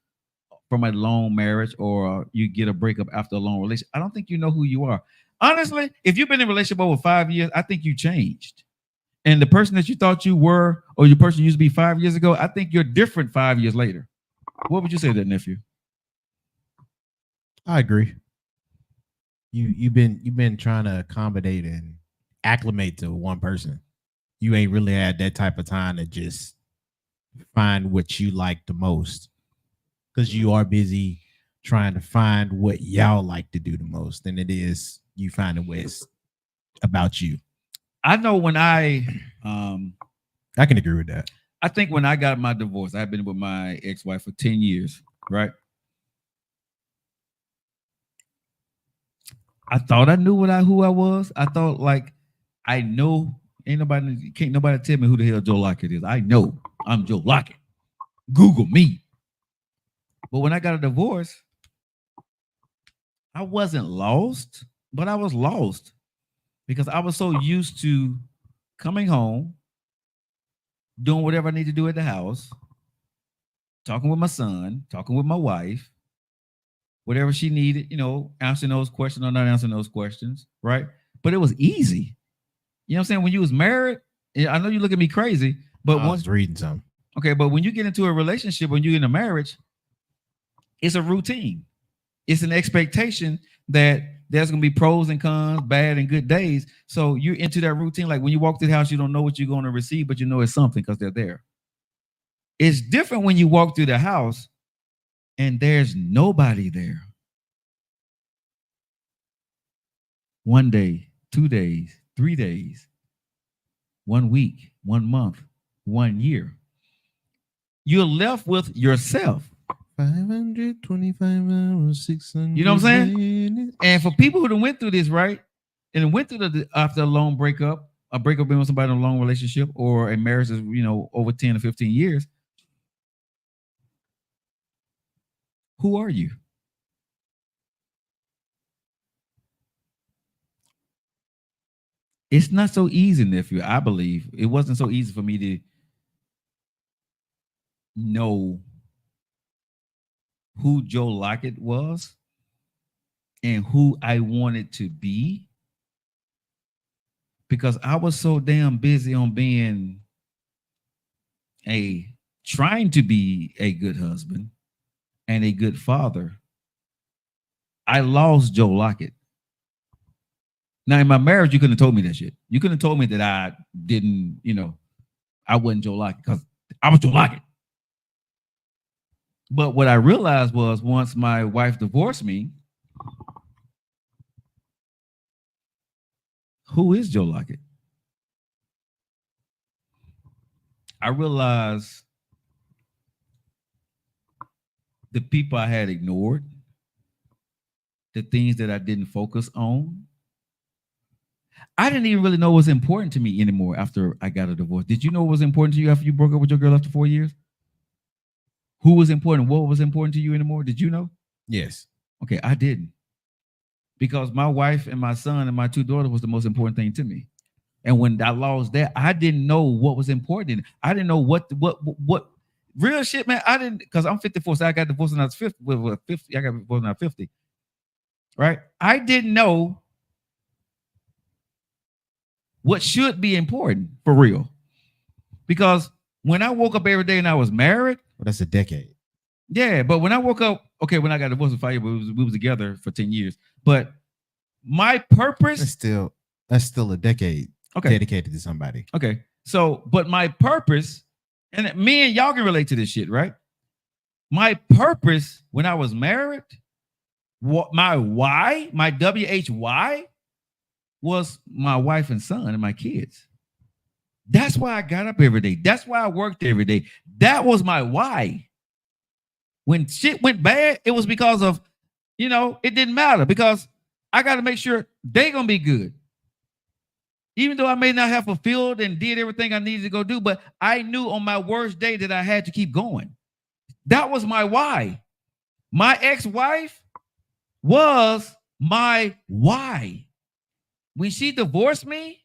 from a long marriage, or you get a breakup after a long relationship. I don't think you know who you are. Honestly, if you've been in a relationship over 5 years, I think you changed. And the person that you thought you were, or your person you used to be 5 years ago, I think you're different 5 years later. What would you say to that, nephew? I agree. You've been trying to accommodate and acclimate to one person. You ain't really had that type of time to just find what you like the most, because you are busy trying to find what y'all like to do the most, than it is you finding ways about you. I know when I can agree with that. I think when I got my divorce, I've been with my ex-wife for 10 years, right? I thought I knew who I was. I thought like I know, can't nobody tell me who the hell Joe Lockett is. I know I'm Joe Lockett. Google me. But when I got a divorce, I wasn't lost, but I was lost because I was so used to coming home, doing whatever I need to do at the house, talking with my son, talking with my wife, whatever she needed, answering those questions or not answering those questions, right? But it was easy. You know what I'm saying? When you was married, I know you look at me crazy, but I was reading something. Okay, but when you get into a relationship, when you're in a marriage, it's a routine. It's an expectation that there's gonna be pros and cons, bad and good days. So you're into that routine. Like when you walk through the house, you don't know what you're going to receive, but you know it's something because they're there. It's different when you walk through the house and there's nobody there. 1 day, 2 days, 3 days, 1 week, 1 month, 1 year. You're left with yourself. 525 hours, 600. You know what I'm saying? And for people who done went through this, right? And went through the after a long breakup, a breakup being with somebody in a long relationship, or a marriage that's, over 10 or 15 years. Who are you? It's not so easy, nephew. I believe it wasn't so easy for me to know who Joe Lockett was and who I wanted to be, because I was so damn busy on being trying to be a good husband and a good father. I lost Joe Lockett. Now in my marriage, you couldn't have told me that shit. You couldn't have told me that I didn't, I wasn't Joe Lockett, because I was Joe Lockett. But what I realized was, once my wife divorced me, who is Joe Lockett? I realized the people I had ignored, the things that I didn't focus on. I didn't even really know what was important to me anymore after I got a divorce. Did you know what was important to you after you broke up with your girl after 4 years? Who was important? What was important to you anymore? Did you know? Yes. Okay, I didn't. Because my wife and my son and my 2 daughters was the most important thing to me. And when I lost that, I didn't know what was important. I didn't know what real shit, man. I didn't, because I'm 54, so I got divorced when I was 50. I got divorced when I was 50. Right? I didn't know what should be important for real. Because when I woke up every day and I was married. Well, that's a decade. Yeah, but when I woke up, okay, when I got divorced with 5 years, we was together for 10 years. But my purpose. That's still a decade. Okay. Dedicated to somebody. Okay. So, but my purpose, and me and y'all can relate to this shit, right? My purpose when I was married, my why, my WHY, was my wife and son and my kids. That's why I got up every day. That's why I worked every day. That was my why. When shit went bad, it was because of, it didn't matter, because I got to make sure they gonna be good. Even though I may not have fulfilled and did everything I needed to go do, but I knew on my worst day that I had to keep going. That was my why. My ex-wife was my why. When she divorced me,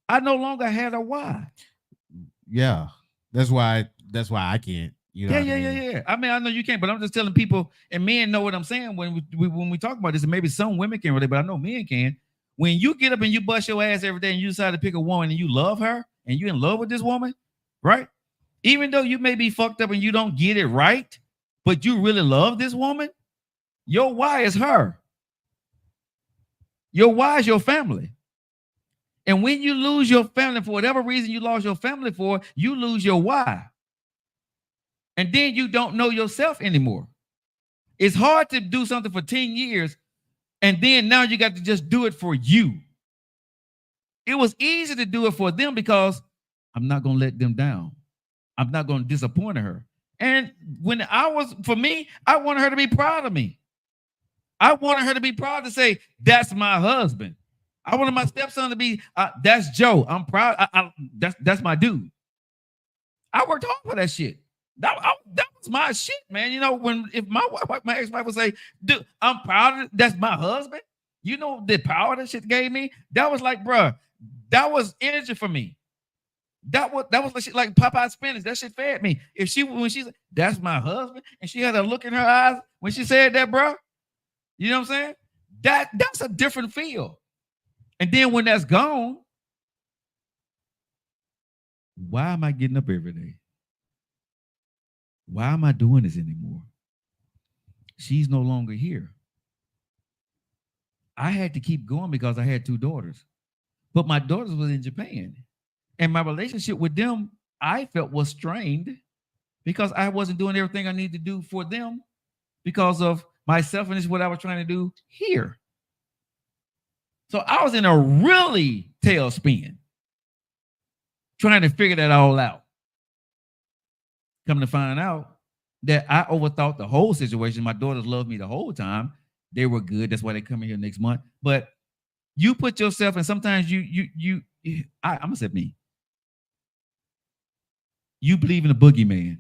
I no longer had a why. Yeah, that's why I can't. Yeah. I mean, I know you can't, but I'm just telling people, and men know what I'm saying when we talk about this, and maybe some women can relate, but I know men can. When you get up and you bust your ass every day and you decide to pick a woman and you love her and you're in love with this woman, right? Even though you may be fucked up and you don't get it right, but you really love this woman, your why is her. Your why is your family. And when you lose your family, for whatever reason you lost your family for, you lose your why. And then you don't know yourself anymore. It's hard to do something for 10 years and then now you got to just do it for you. It was easy to do it for them because I'm not going to let them down. I'm not going to disappoint her. And when for me, I wanted her to be proud of me. I wanted her to be proud to say, that's my husband. I wanted my stepson to be, that's Joe. I'm proud. That's my dude. I worked hard for that shit. That was my shit, man. If my ex-wife would say, dude, I'm proud of it, that's my husband. You know the power that shit gave me? That was like, bruh, that was energy for me. That was like shit, like Popeye spinach. That shit fed me. When she said, that's my husband, and she had a look in her eyes when she said that, bruh, you know what I'm saying? That's a different feel. And then when that's gone, Why am I getting up every day? Why am I doing this anymore? She's no longer here. I had to keep going because I had 2 daughters, but my daughters was in Japan, and my relationship with them I felt was strained because I wasn't doing everything I needed to do for them because of my selfishness, what I was trying to do here. So I was in a really tailspin trying to figure that all out. Come to find out that I overthought the whole situation. My daughters loved me the whole time. They were good. That's why they come in here next month. But you put yourself, and sometimes I'm gonna say me. You believe in a boogeyman,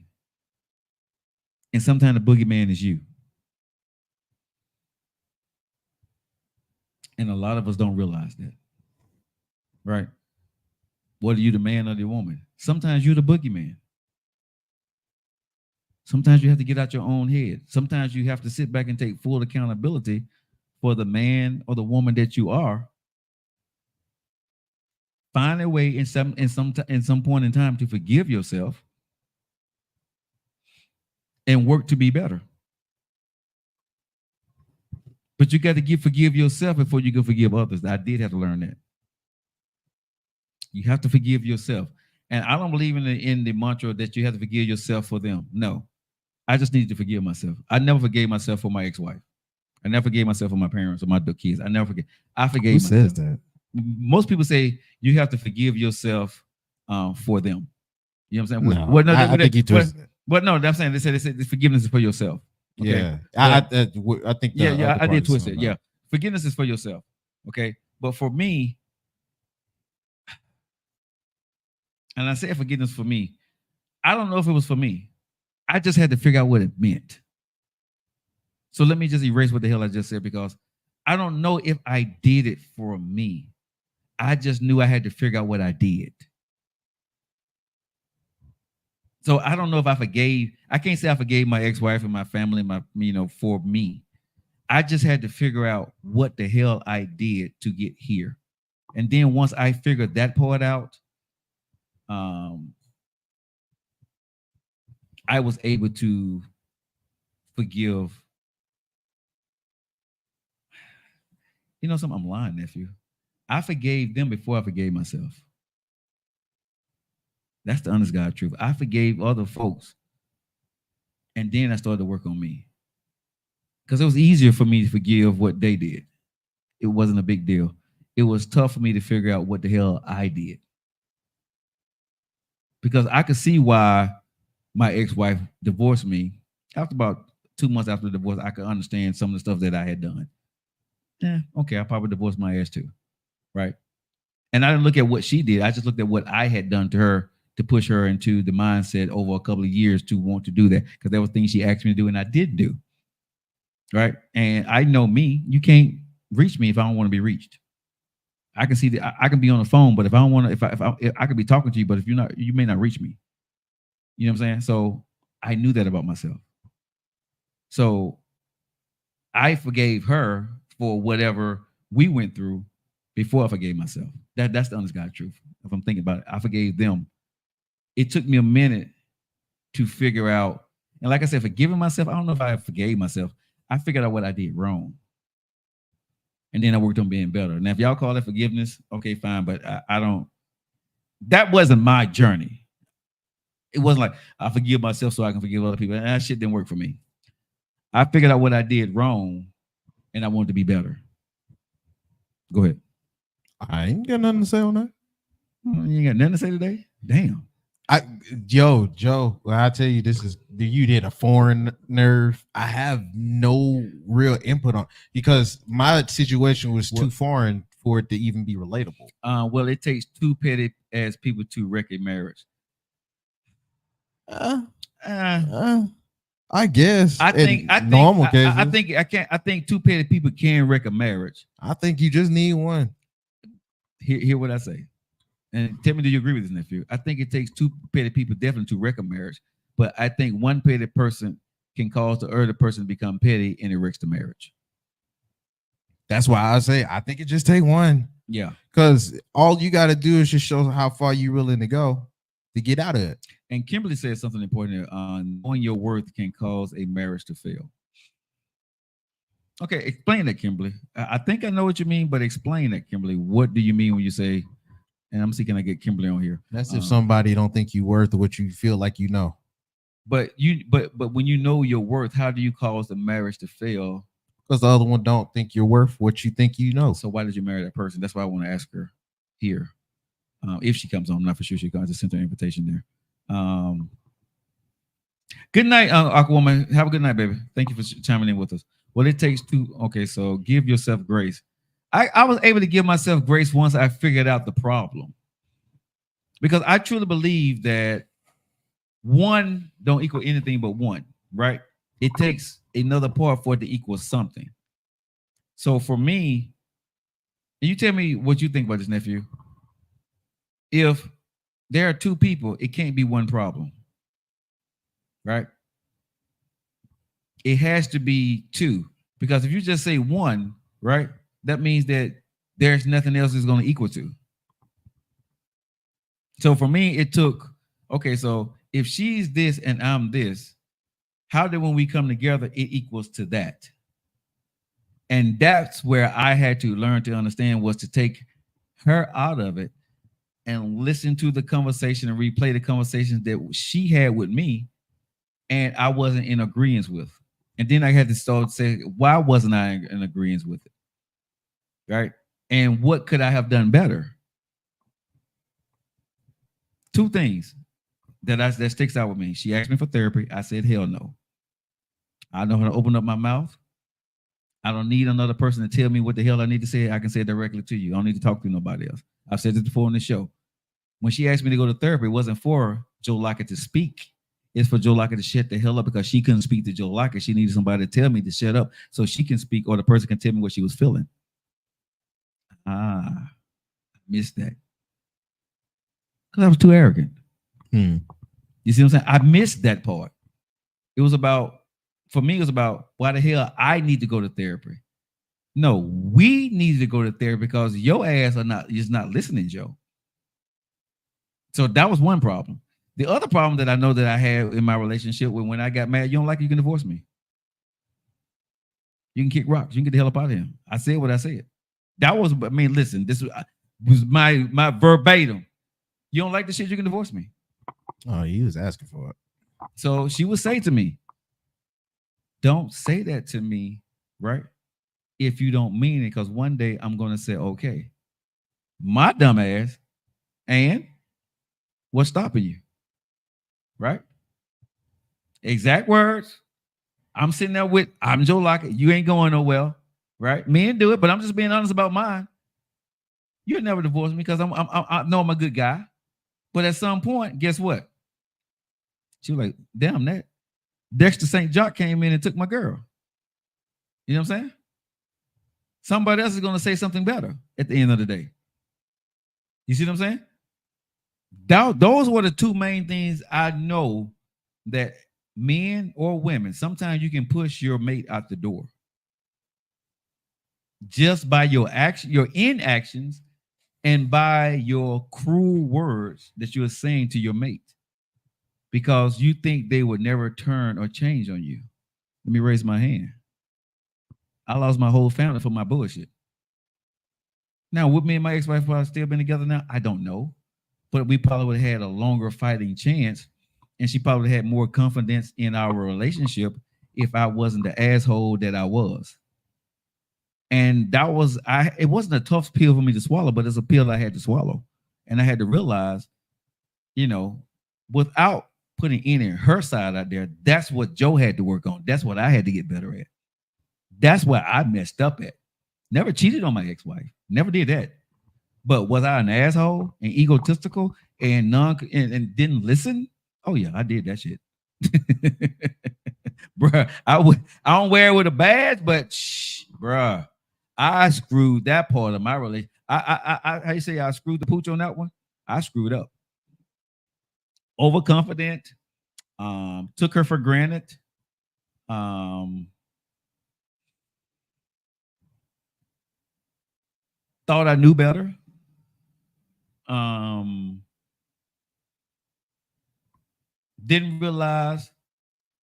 and sometimes the boogeyman is you. And a lot of us don't realize that, right? Whether you the man or the woman, sometimes you're the boogeyman. Sometimes you have to get out your own head. Sometimes you have to sit back and take full accountability for the man or the woman that you are. Find a way in some point in time to forgive yourself and work to be better. But you got to forgive yourself before you can forgive others. I did have to learn that. You have to forgive yourself. And I don't believe in the mantra that you have to forgive yourself for them. No. I just needed to forgive myself. I never forgave myself for my ex-wife. I never forgave myself for my parents or my kids. I never forgave. I forgave myself. Who says that? Most people say you have to forgive yourself for them. You know what I'm saying? No, well, I think you twisted it. But no, I'm saying they said forgiveness is for yourself. Okay? Yeah, I think. I did twist it. Yeah, forgiveness is for yourself. Okay, but for me, and I said forgiveness for me. I don't know if it was for me. I just had to figure out what it meant. So let me just erase what the hell I just said, because I don't know if I did it for me. I just knew I had to figure out what I did. So I don't know if I forgave. I can't say I forgave my ex-wife and my family, for me. I just had to figure out what the hell I did to get here. And then once I figured that part out, I was able to forgive. You know something? I'm lying, nephew. I forgave them before I forgave myself. That's the honest God truth. I forgave other folks, and then I started to work on me. Because it was easier for me to forgive what they did. It wasn't a big deal. It was tough for me to figure out what the hell I did. Because I could see why my ex-wife divorced me. After about 2 months after the divorce, I could understand some of the stuff that I had done. Okay, I probably divorced my ass too, right? And I didn't look at what she did. I just looked at what I had done to her to push her into the mindset over a couple of years to want to do that, because there were things she asked me to do and I didn't do, right? And I know me. You can't reach me if I don't want to be reached. I can see that I can be on the phone, but if I don't want to, if I could be talking to you, but if you're not, you may not reach me. You know what I'm saying? So I knew that about myself. So I forgave her for whatever we went through before I forgave myself. That's the honest God truth. If I'm thinking about it, I forgave them. It took me a minute to figure out. And like I said, forgiving myself, I don't know if I forgave myself. I figured out what I did wrong. And then I worked on being better. Now, if y'all call that forgiveness, okay, fine. But I don't. That wasn't my journey. It wasn't like I forgive myself so I can forgive other people. And that shit didn't work for me. I figured out what I did wrong, and I wanted to be better. Go ahead. I ain't got nothing to say on that. You ain't got nothing to say today? Damn. Joe, well, I tell you, you did a foreign nerve. I have no real input on, because my situation was too foreign for it to even be relatable. Well, it takes 2 petty ass people to wreck a marriage. I guess. I think 2 petty people can wreck a marriage. I think you just need one. Hear what I say. And tell me, do you agree with this, nephew? I think it takes 2 petty people definitely to wreck a marriage, but I think 1 petty person can cause the other person to become petty, and it wrecks the marriage. That's why I say I think it just take one. Yeah, because all you got to do is just show how far you're willing to go. to get out of it. And Kimberly said something important. Knowing your worth can cause a marriage to fail. Okay, explain that, Kimberly. I think I know what you mean, but explain that, Kimberly. What do you mean when you say? And I'm seeking to get Kimberly on here. That's if somebody don't think you worth what you feel like you know. But when you know your worth, how do you cause the marriage to fail? Because the other one don't think you're worth what you think you know. So why did you marry that person? That's why I want to ask her here. If she comes on, I'm not for sure she comes. I just sent her an invitation there. Good night, Aquawoman. Have a good night, baby. Thank you for chiming in with us. Well, it takes two. Okay, so give yourself grace. I was able to give myself grace once I figured out the problem. Because I truly believe that one don't equal anything but one, right? It takes another part for it to equal something. So for me, and you tell me what you think about this, nephew. If there are two people, it can't be one problem, right? It has to be two, because if you just say one, right, that means that there's nothing else is going to equal to. So for me, it took, okay, so if she's this and I'm this, how did when we come together, it equals to that? And that's where I had to learn to understand, was to take her out of it and listen to the conversation and replay the conversations that she had with me and I wasn't in agreement with. And then I had to start saying, why wasn't I in agreement with it? Right? And what could I have done better? Two things that sticks out with me. She asked me for therapy. I said, hell no. I know how to open up my mouth. I don't need another person to tell me what the hell I need to say. I can say it directly to you. I don't need to talk to nobody else. I've said this before on the show. When she asked me to go to therapy, it wasn't for Joe Lockett to speak. It's for Joe Lockett to shut the hell up, because she couldn't speak to Joe Lockett. She needed somebody to tell me to shut up so she can speak, or the person can tell me what she was feeling. I missed that. Because I was too arrogant. You see what I'm saying? I missed that part. It was about, for me, it was about why the hell I need to go to therapy. No, we needed to go to therapy because your ass is not listening, Joe. So that was one problem. The other problem that I know that I had in my relationship, when I got mad, you don't like it, you can divorce me. You can kick rocks. You can get the hell up out of here. I said what I said. That was, I mean, listen, this was my verbatim. You don't like the shit, you can divorce me. Oh, he was asking for it. So she would say to me, don't say that to me, right? If you don't mean it, because one day I'm going to say, okay, my dumb ass, and what's stopping you? Right? Exact words. I'm sitting there with, I'm Joe Lockett. You ain't going nowhere, right? Men do it, but I'm just being honest about mine. You'll never divorce me because I know I'm a good guy. But at some point, guess what? She was like, damn that. Dexter St. Jock came in and took my girl. You know what I'm saying? Somebody else is going to say something better at the end of the day. You see what I'm saying? Those were the two main things I know, that men or women, sometimes you can push your mate out the door just by your action, your inactions, and by your cruel words that you're saying to your mate, because you think they would never turn or change on you. Let me raise my hand. I lost my whole family for my bullshit. Now, would me and my ex-wife probably still been together now? I don't know. But we probably would have had a longer fighting chance, and she probably had more confidence in our relationship if I wasn't the asshole that I was. And that was, it wasn't a tough pill for me to swallow, but it's a pill I had to swallow. And I had to realize, you know, without putting any of her side out there, that's what Joe had to work on. That's what I had to get better at. That's where I messed up at. Never cheated on my ex-wife. Never did that. But was I an asshole and egotistical and and didn't listen? Oh yeah, I did that shit. Bruh, I don't wear it with a badge, but bruh, I screwed that part of my relationship. I how you say I screwed the pooch on that one? I screwed up. Overconfident, took her for granted. Thought I knew better. Didn't realize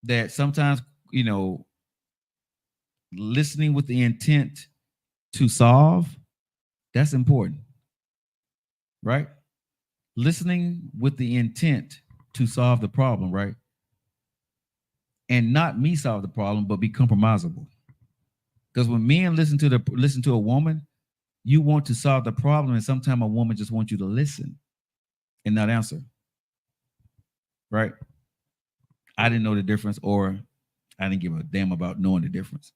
that sometimes, listening with the intent to solve, that's important, right? Listening with the intent to solve the problem, right? And not me solve the problem, but be compromisable. Because when men listen to a woman, you want to solve the problem, and sometimes a woman just wants you to listen and not answer. Right? I didn't know the difference, or I didn't give a damn about knowing the difference.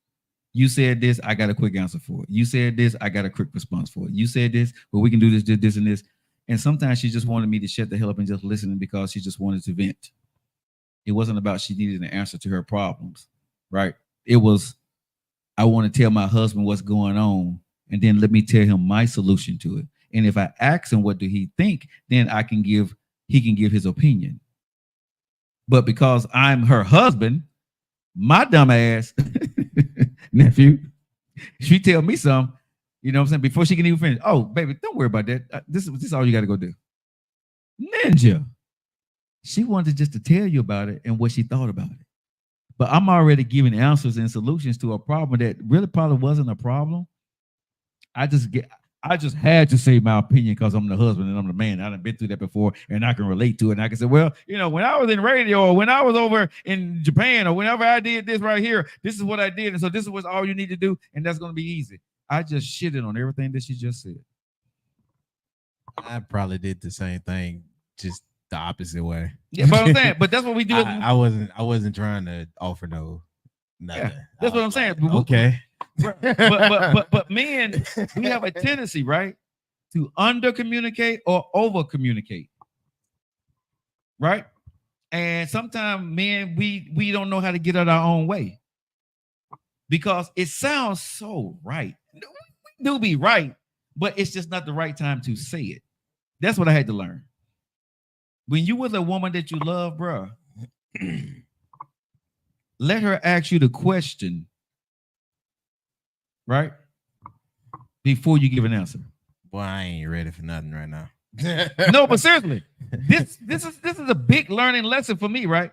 You said this, I got a quick answer for it. You said this, I got a quick response for it. You said this, but we can do this, and this. And sometimes she just wanted me to shut the hell up and just listen because she just wanted to vent. It wasn't about she needed an answer to her problems, right? It was, I want to tell my husband what's going on, and then let me tell him my solution to it. And if I ask him what do he think, then he can give his opinion. But because I'm her husband, my dumb ass nephew, she tell me something, you know what I'm saying, before she can even finish. Oh, baby, don't worry about that. This is all you got to go do. Ninja. She wanted just to tell you about it and what she thought about it. But I'm already giving answers and solutions to a problem that really probably wasn't a problem. I just had to say my opinion because I'm the husband and I'm the man. I done been through that before, and I can relate to it. And I can say, well, when I was in radio, or when I was over in Japan, or whenever I did this right here, this is what I did. And so this is what's all you need to do. And that's going to be easy. I just shitted on everything that she just said. I probably did the same thing, just the opposite way. Yeah, but I'm saying, but that's what we do. I wasn't trying to offer nothing. Yeah, that's what I'm saying. Okay. but men, we have a tendency, right, to under communicate or over communicate, right? And sometimes men, we don't know how to get out our own way because it sounds so right. We do be right, but it's just not the right time to say it. That's what I had to learn. When you with a woman that you love, bruh, let her ask you the question, right? Before you give an answer. Boy, I ain't ready for nothing right now. No, but seriously, this is a big learning lesson for me, right?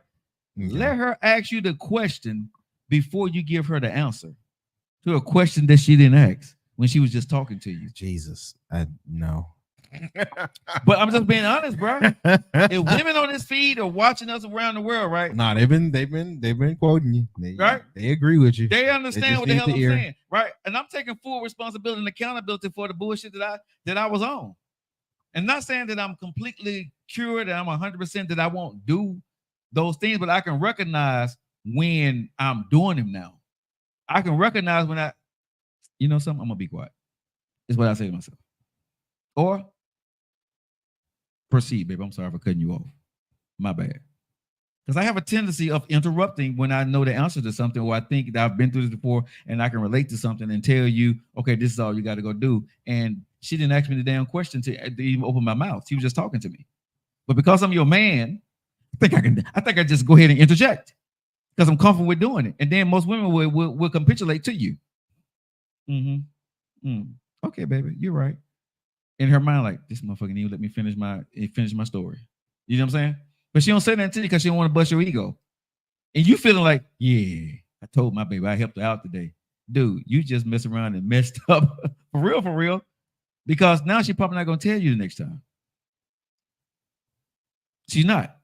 Okay. Let her ask you the question before you give her the answer to a question that she didn't ask when she was just talking to you. Jesus, no. But I'm just being honest, bro. If women on this feed are watching us around the world, right? Nah, they've been quoting you, right? They agree with you. They understand what the hell I'm saying, right? And I'm taking full responsibility and accountability for the bullshit that I was on. And not saying that I'm completely cured and I'm 100% that I won't do those things, but I can recognize when I'm doing them now. I can recognize when something, I'm gonna be quiet. Is what I say to myself. Or proceed, babe. I'm sorry for cutting you off. My bad. Because I have a tendency of interrupting when I know the answer to something, or I think that I've been through this before and I can relate to something and tell you, okay, this is all you got to go do. And she didn't ask me the damn question to even open my mouth. She was just talking to me. But because I'm your man, I think I just go ahead and interject because I'm comfortable with doing it. And then most women will capitulate to you. Okay, baby, you're right. In her mind, like, this motherfucker need to let me finish my story. You know what I'm saying? But she don't say that to you because she don't want to bust your ego. And you feeling like, yeah, I told my baby I helped her out today. Dude, you just mess around and messed up for real. Because now she's probably not going to tell you the next time. She's not.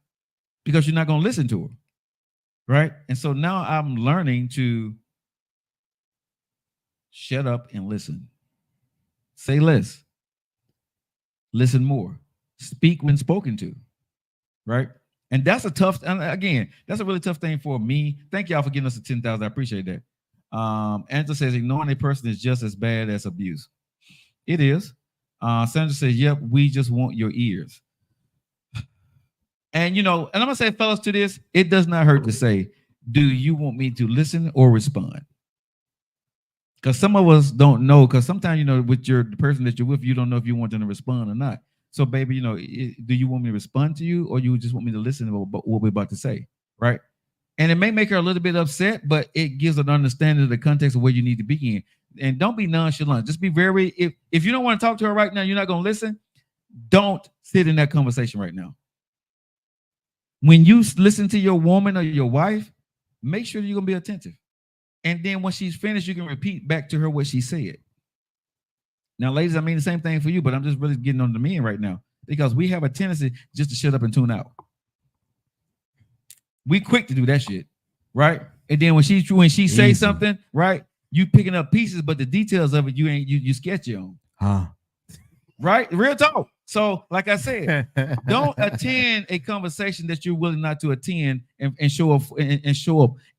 Because you're not going to listen to her. Right? And so now I'm learning to shut up and listen. Say less. Listen more. Speak when spoken to. Right? And that's that's a really tough thing for me. Thank y'all for giving us the 10,000. I appreciate that. Angela says ignoring a person is just as bad as abuse. It is. Sandra says, yep, we just want your ears. And I'm gonna say, fellas, to this, it does not hurt to say, do you want me to listen or respond? Because some of us don't know, because sometimes, with the person that you're with, you don't know if you want them to respond or not. So, baby, do you want me to respond to you, or you just want me to listen to what we're about to say, right? And it may make her a little bit upset, but it gives an understanding of the context of where you need to be in. And don't be nonchalant. Just be very, if you don't want to talk to her right now, you're not going to listen, don't sit in that conversation right now. When you listen to your woman or your wife, make sure you're gonna be attentive. And then when she's finished, you can repeat back to her what she said. Now, ladies, I mean the same thing for you, but I'm just really getting on the men right now because we have a tendency just to shut up and tune out. We quick to do that shit, right? And then when she says something, right, you picking up pieces, but the details of it you sketchy on. Right? Real talk. So, like I said, don't attend a conversation that you're willing not to attend and show up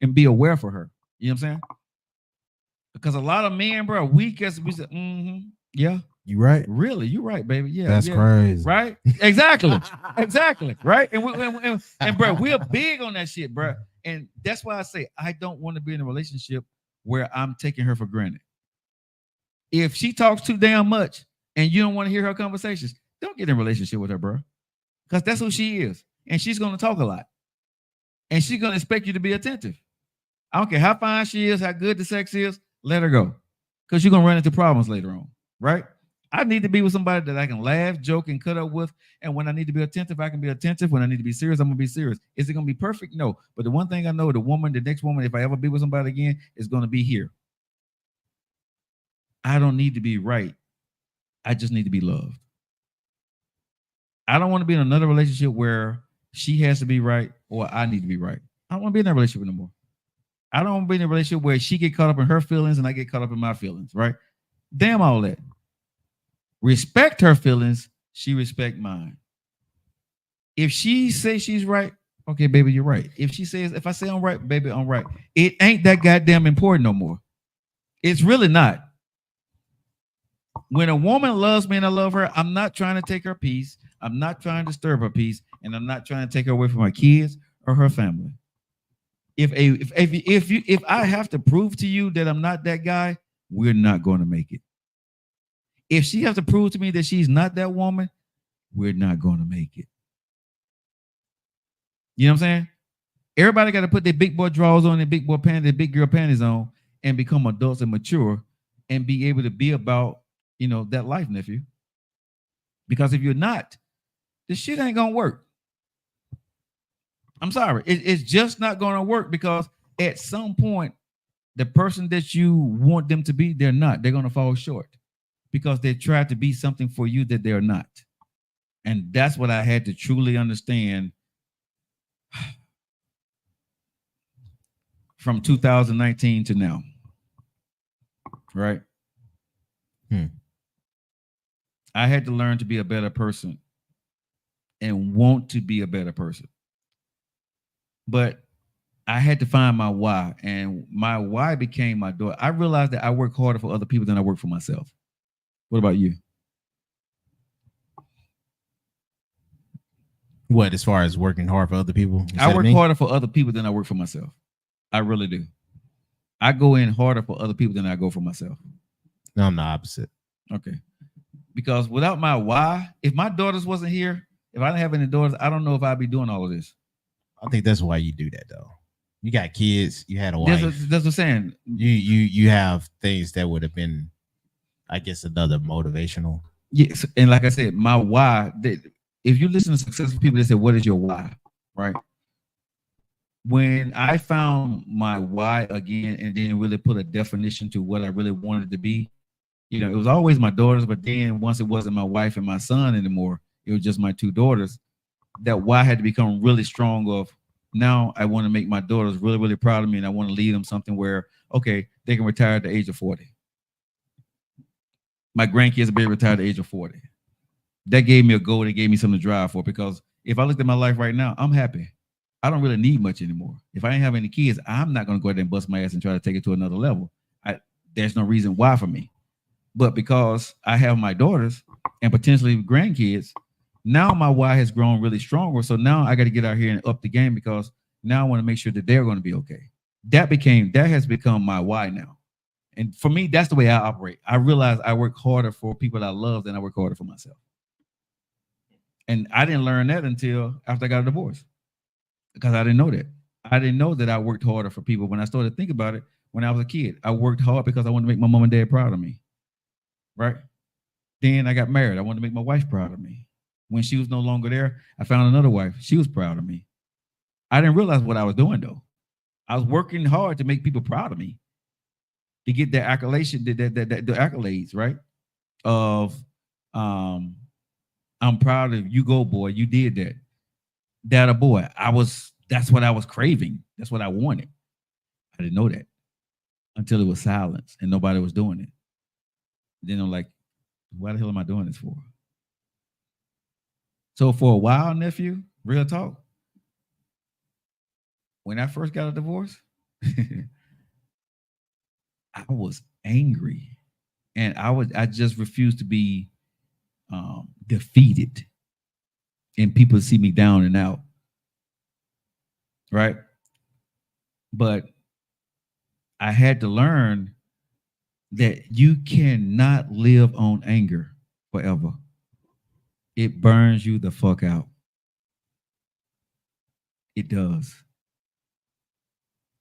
and be aware for her. You know what I'm saying? Because a lot of men, bro, are weak as we said, yeah. You right? Really, you right, baby. Yeah. That's crazy. Right? Exactly. Exactly. Right? And bro, we're big on that shit, bro. And that's why I say I don't want to be in a relationship where I'm taking her for granted. If she talks too damn much and you don't want to hear her conversations, don't get in a relationship with her, bro. Because that's who she is. And she's going to talk a lot. And she's going to expect you to be attentive. I don't care how fine she is, how good the sex is, let her go. Because you're going to run into problems later on, right? I need to be with somebody that I can laugh, joke, and cut up with. And when I need to be attentive, I can be attentive. When I need to be serious, I'm going to be serious. Is it going to be perfect? No. But the one thing I know, the next woman, if I ever be with somebody again, is going to be here. I don't need to be right. I just need to be loved. I don't want to be in another relationship where she has to be right or I need to be right. I don't want to be in that relationship anymore. I don't want to be in a relationship where she get caught up in her feelings and I get caught up in my feelings, right? Damn all that. Respect her feelings. She respect mine. If she says she's right, okay, baby, you're right. If I say I'm right, baby, I'm right. It ain't that goddamn important no more. It's really not. When a woman loves me and I love her, I'm not trying to take her peace. I'm not trying to disturb her peace, and I'm not trying to take her away from her kids or her family. If I have to prove to you that I'm not that guy, we're not going to make it. If she has to prove to me that she's not that woman, we're not going to make it. You know what I'm saying? Everybody got to put their big boy drawers on, their big boy panties, their big girl panties on, and become adults and mature and be able to be about, that life, nephew. Because if you're not, this shit ain't going to work. I'm sorry. It's just not going to work because at some point, the person that you want them to be, they're not. They're going to fall short because they tried to be something for you that they're not. And that's what I had to truly understand from 2019 to now. Right? I had to learn to be a better person and want to be a better person. But I had to find my why, and my why became my daughter. I realized that I work harder for other people than I work for myself. What about you? What, as far as working hard for other people? I work harder for other people than I work for myself. I really do. I go in harder for other people than I go for myself. No, I'm the opposite. Okay. Because without my why, if my daughters wasn't here, if I didn't have any daughters, I don't know if I'd be doing all of this. I think that's why you do that, though. You got kids, you had a wife. That's what I'm saying. You have things that would have been, I guess, another motivational. Yes, and like I said, my why. If you listen to successful people, they say, "What is your why?" Right? When I found my why again, and then really put a definition to what I really wanted to be, it was always my daughters. But then once it wasn't my wife and my son anymore, it was just my two daughters. That why had to become really strong of now I want to make my daughters really, really proud of me, and I want to lead them something where, okay, they can retire at the age of 40. My grandkids will be retired at the age of 40. That gave me a goal. That gave me something to drive for, because if I looked at my life right now, I'm happy. I don't really need much anymore. If I ain't have any kids, I'm not going to go ahead and bust my ass and try to take it to another level. There's no reason why for me. But because I have my daughters and potentially grandkids, now my why has grown really stronger. So now I got to get out here and up the game, because now I want to make sure that they're going to be okay. That has become my why now. And for me, that's the way I operate. I realize I work harder for people I love than I work harder for myself. And I didn't learn that until after I got a divorce, because I didn't know that. I didn't know that I worked harder for people. When I started to think about it, when I was a kid, I worked hard because I wanted to make my mom and dad proud of me. Right? Then I got married. I wanted to make my wife proud of me. When she was no longer there, I found another wife. She was proud of me. I didn't realize what I was doing though. I was working hard to make people proud of me, to get the the accolades, right? Of I'm proud of you, go boy, you did that. That a boy. That's what I was craving. That's what I wanted. I didn't know that until it was silence and nobody was doing it. Then I'm like, why the hell am I doing this for? So for a while, nephew, real talk, when I first got a divorce, I was angry. And I just refused to be defeated and people see me down and out. Right? But I had to learn that you cannot live on anger forever. It burns you the fuck out. It does.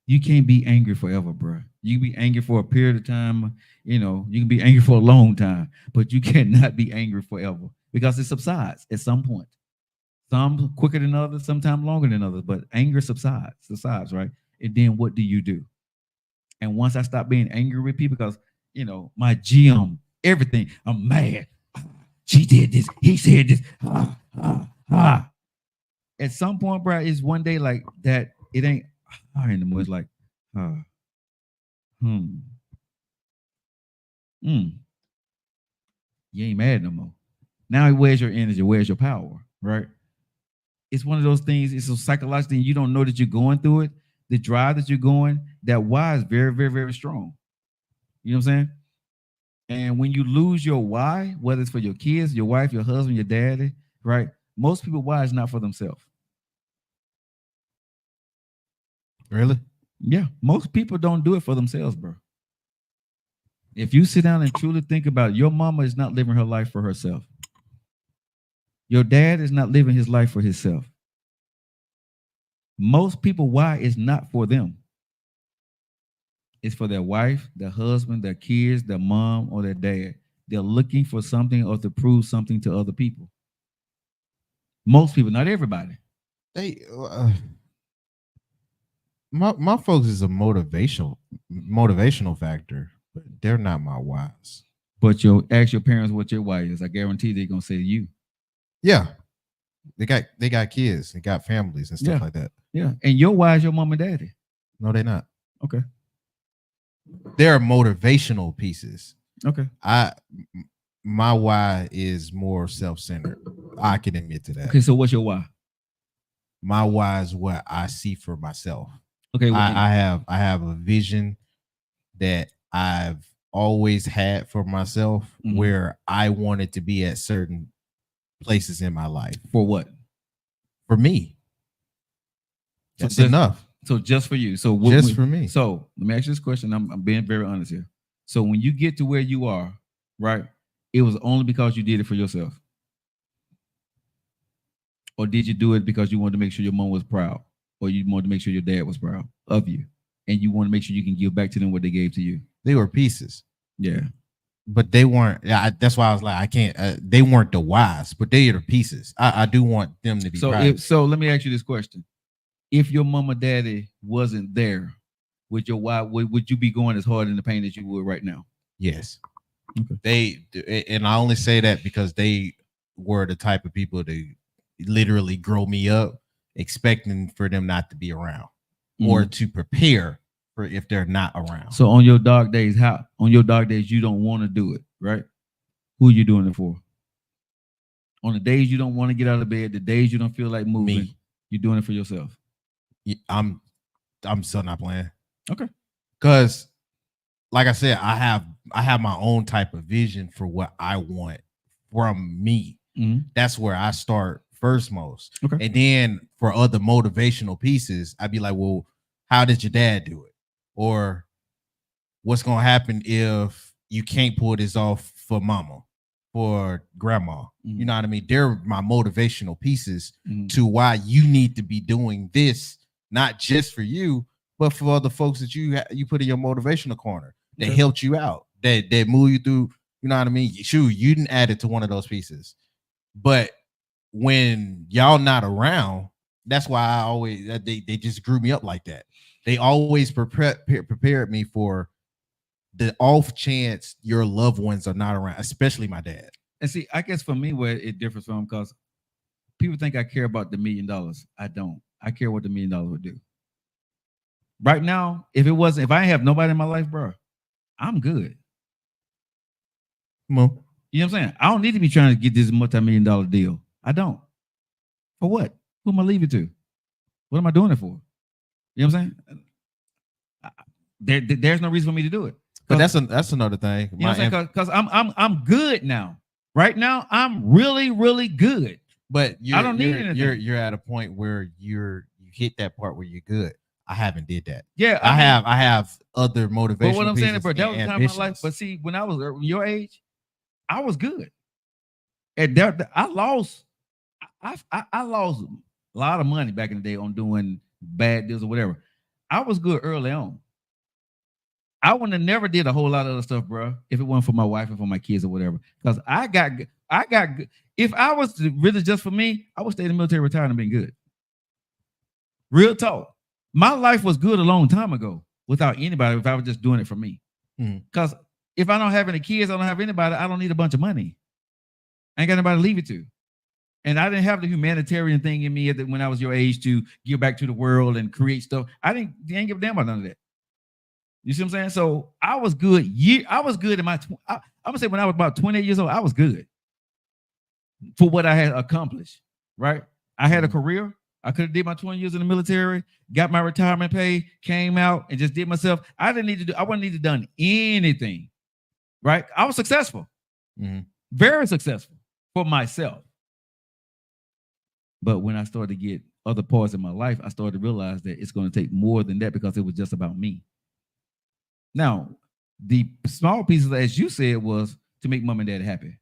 You can't be angry forever, bro. You can be angry for a period of time. You can be angry for a long time, but you cannot be angry forever because it subsides at some point. Some quicker than others, sometimes longer than others, but anger subsides, right? And then what do you do? And once I stopped being angry with people, because, my gym, everything, I'm mad. She did this. He said this. At some point, bro, it's one day like that. It ain't anymore. It's like, You ain't mad no more. Now, where's your energy? Where's your power? Right? It's one of those things. It's a psychological thing. You don't know that you're going through it. The drive that you're going, that why is very, very, very strong. You know what I'm saying? And when you lose your why, whether it's for your kids, your wife, your husband, your daddy, right? Most people why is not for themselves. Really? Yeah. Most people don't do it for themselves, bro. If you sit down and truly think about it, your mama is not living her life for herself. Your dad is not living his life for himself. Most people, why is not for them. It's for their wife, their husband, their kids, their mom, or their dad. They're looking for something or to prove something to other people. Most people, not everybody. My folks is a motivational factor, but they're not my whys. But ask your parents what your why is. I guarantee they're gonna say to you. Yeah, they got kids, they got families and stuff like that. Yeah, and your why is your mom and daddy. No, they're not. Okay. They're motivational pieces. Okay. My why is more self-centered. I can admit to that. Okay, so what's your why? My why is what I see for myself. Okay, well, I have a vision that I've always had for myself, where I wanted to be at certain places in my life. For what? For me. That's enough. So just for you. So for me. So let me ask you this question. I'm being very honest here. So when you get to where you are, right, it was only because you did it for yourself? Or did you do it because you wanted to make sure your mom was proud? Or you wanted to make sure your dad was proud of you? And you want to make sure you can give back to them what they gave to you? They were pieces. Yeah. But they weren't. That's why I was like, I can't. They weren't the whys, but they are the pieces. I do want them to be proud. So let me ask you this question. If your mama daddy wasn't there with your why, would you be going as hard in the pain as you would right now? Yes. Okay. And I only say that because they were the type of people to literally grow me up, expecting for them not to be around or to prepare for if they're not around. So on your dark days, you don't want to do it, right? Who are you doing it for? On the days you don't want to get out of bed, the days you don't feel like moving, you're doing it for yourself. I'm still not playing. Okay. Because like I said, I have my own type of vision for what I want from me. That's where I start first most. Okay. And then for other motivational pieces, I'd be like, well, how did your dad do it? Or what's gonna happen if you can't pull this off for mama, for grandma? You know what I mean? They're my motivational pieces to why you need to be doing this, not just for you, but for other folks that you put in your motivational corner that helped you out, that move you through. You know what I mean? Shoot, you didn't add it to one of those pieces, but when y'all not around, that's why I always they just grew me up like that. They always prepared me for the off chance your loved ones are not around, especially my dad. And see, I guess for me, where it differs from, because people think I care about the $1 million. I don't. I care what the $1 million would do. Right now, if I ain't have nobody in my life, bro, I'm good. Well, you know what I'm saying? I don't need to be trying to get this multi-million-dollar deal. I don't. For what? Who am I leaving to? What am I doing it for? You know what I'm saying? There's no reason for me to do it. But that's another thing. You know what I'm saying? Because I'm good now. Right now, I'm really, really good. But I don't need anything. You're at a point where you hit that part where you're good. I haven't did that. Yeah, I have other motivation. But what I'm saying, bro, that was the time of my life. But see, when I was your age, I was good. And I lost a lot of money back in the day on doing bad deals or whatever. I was good early on. I wouldn't have never did a whole lot of other stuff, bro, if it wasn't for my wife and for my kids or whatever. Because I got if I was really just for me, I would stay in the military, retired, and been good. Real talk. My life was good a long time ago without anybody if I was just doing it for me. Because if I don't have any kids, I don't have anybody, I don't need a bunch of money. I ain't got nobody to leave it to. And I didn't have the humanitarian thing in me when I was your age to give back to the world and create stuff. I ain't give a damn about none of that. You see what I'm saying? So I was good. I was good in my, I'm going to say when I was about 28 years old, I was good for what I had accomplished, right? I had a career. I could have did my 20 years in the military, got my retirement pay, came out and just did myself. I wouldn't need to done anything, right? I was successful, very successful for myself. But when I started to get other parts in my life, I started to realize that it's going to take more than that because it was just about me. Now, the small pieces, as you said, was to make mom and dad happy,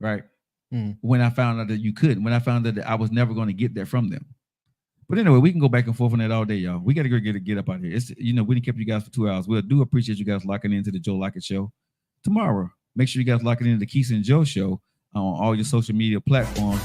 right? When I found out that you couldn't, when I found out that I was never going to get that from them. But anyway, we can go back and forth on that all day, y'all. We got to go get up out here. It's, we didn't keep you guys for 2 hours. We do appreciate you guys locking into the Joe Lockett Show. Tomorrow, make sure you guys lock it into the Keith and Joe Show on all your social media platforms.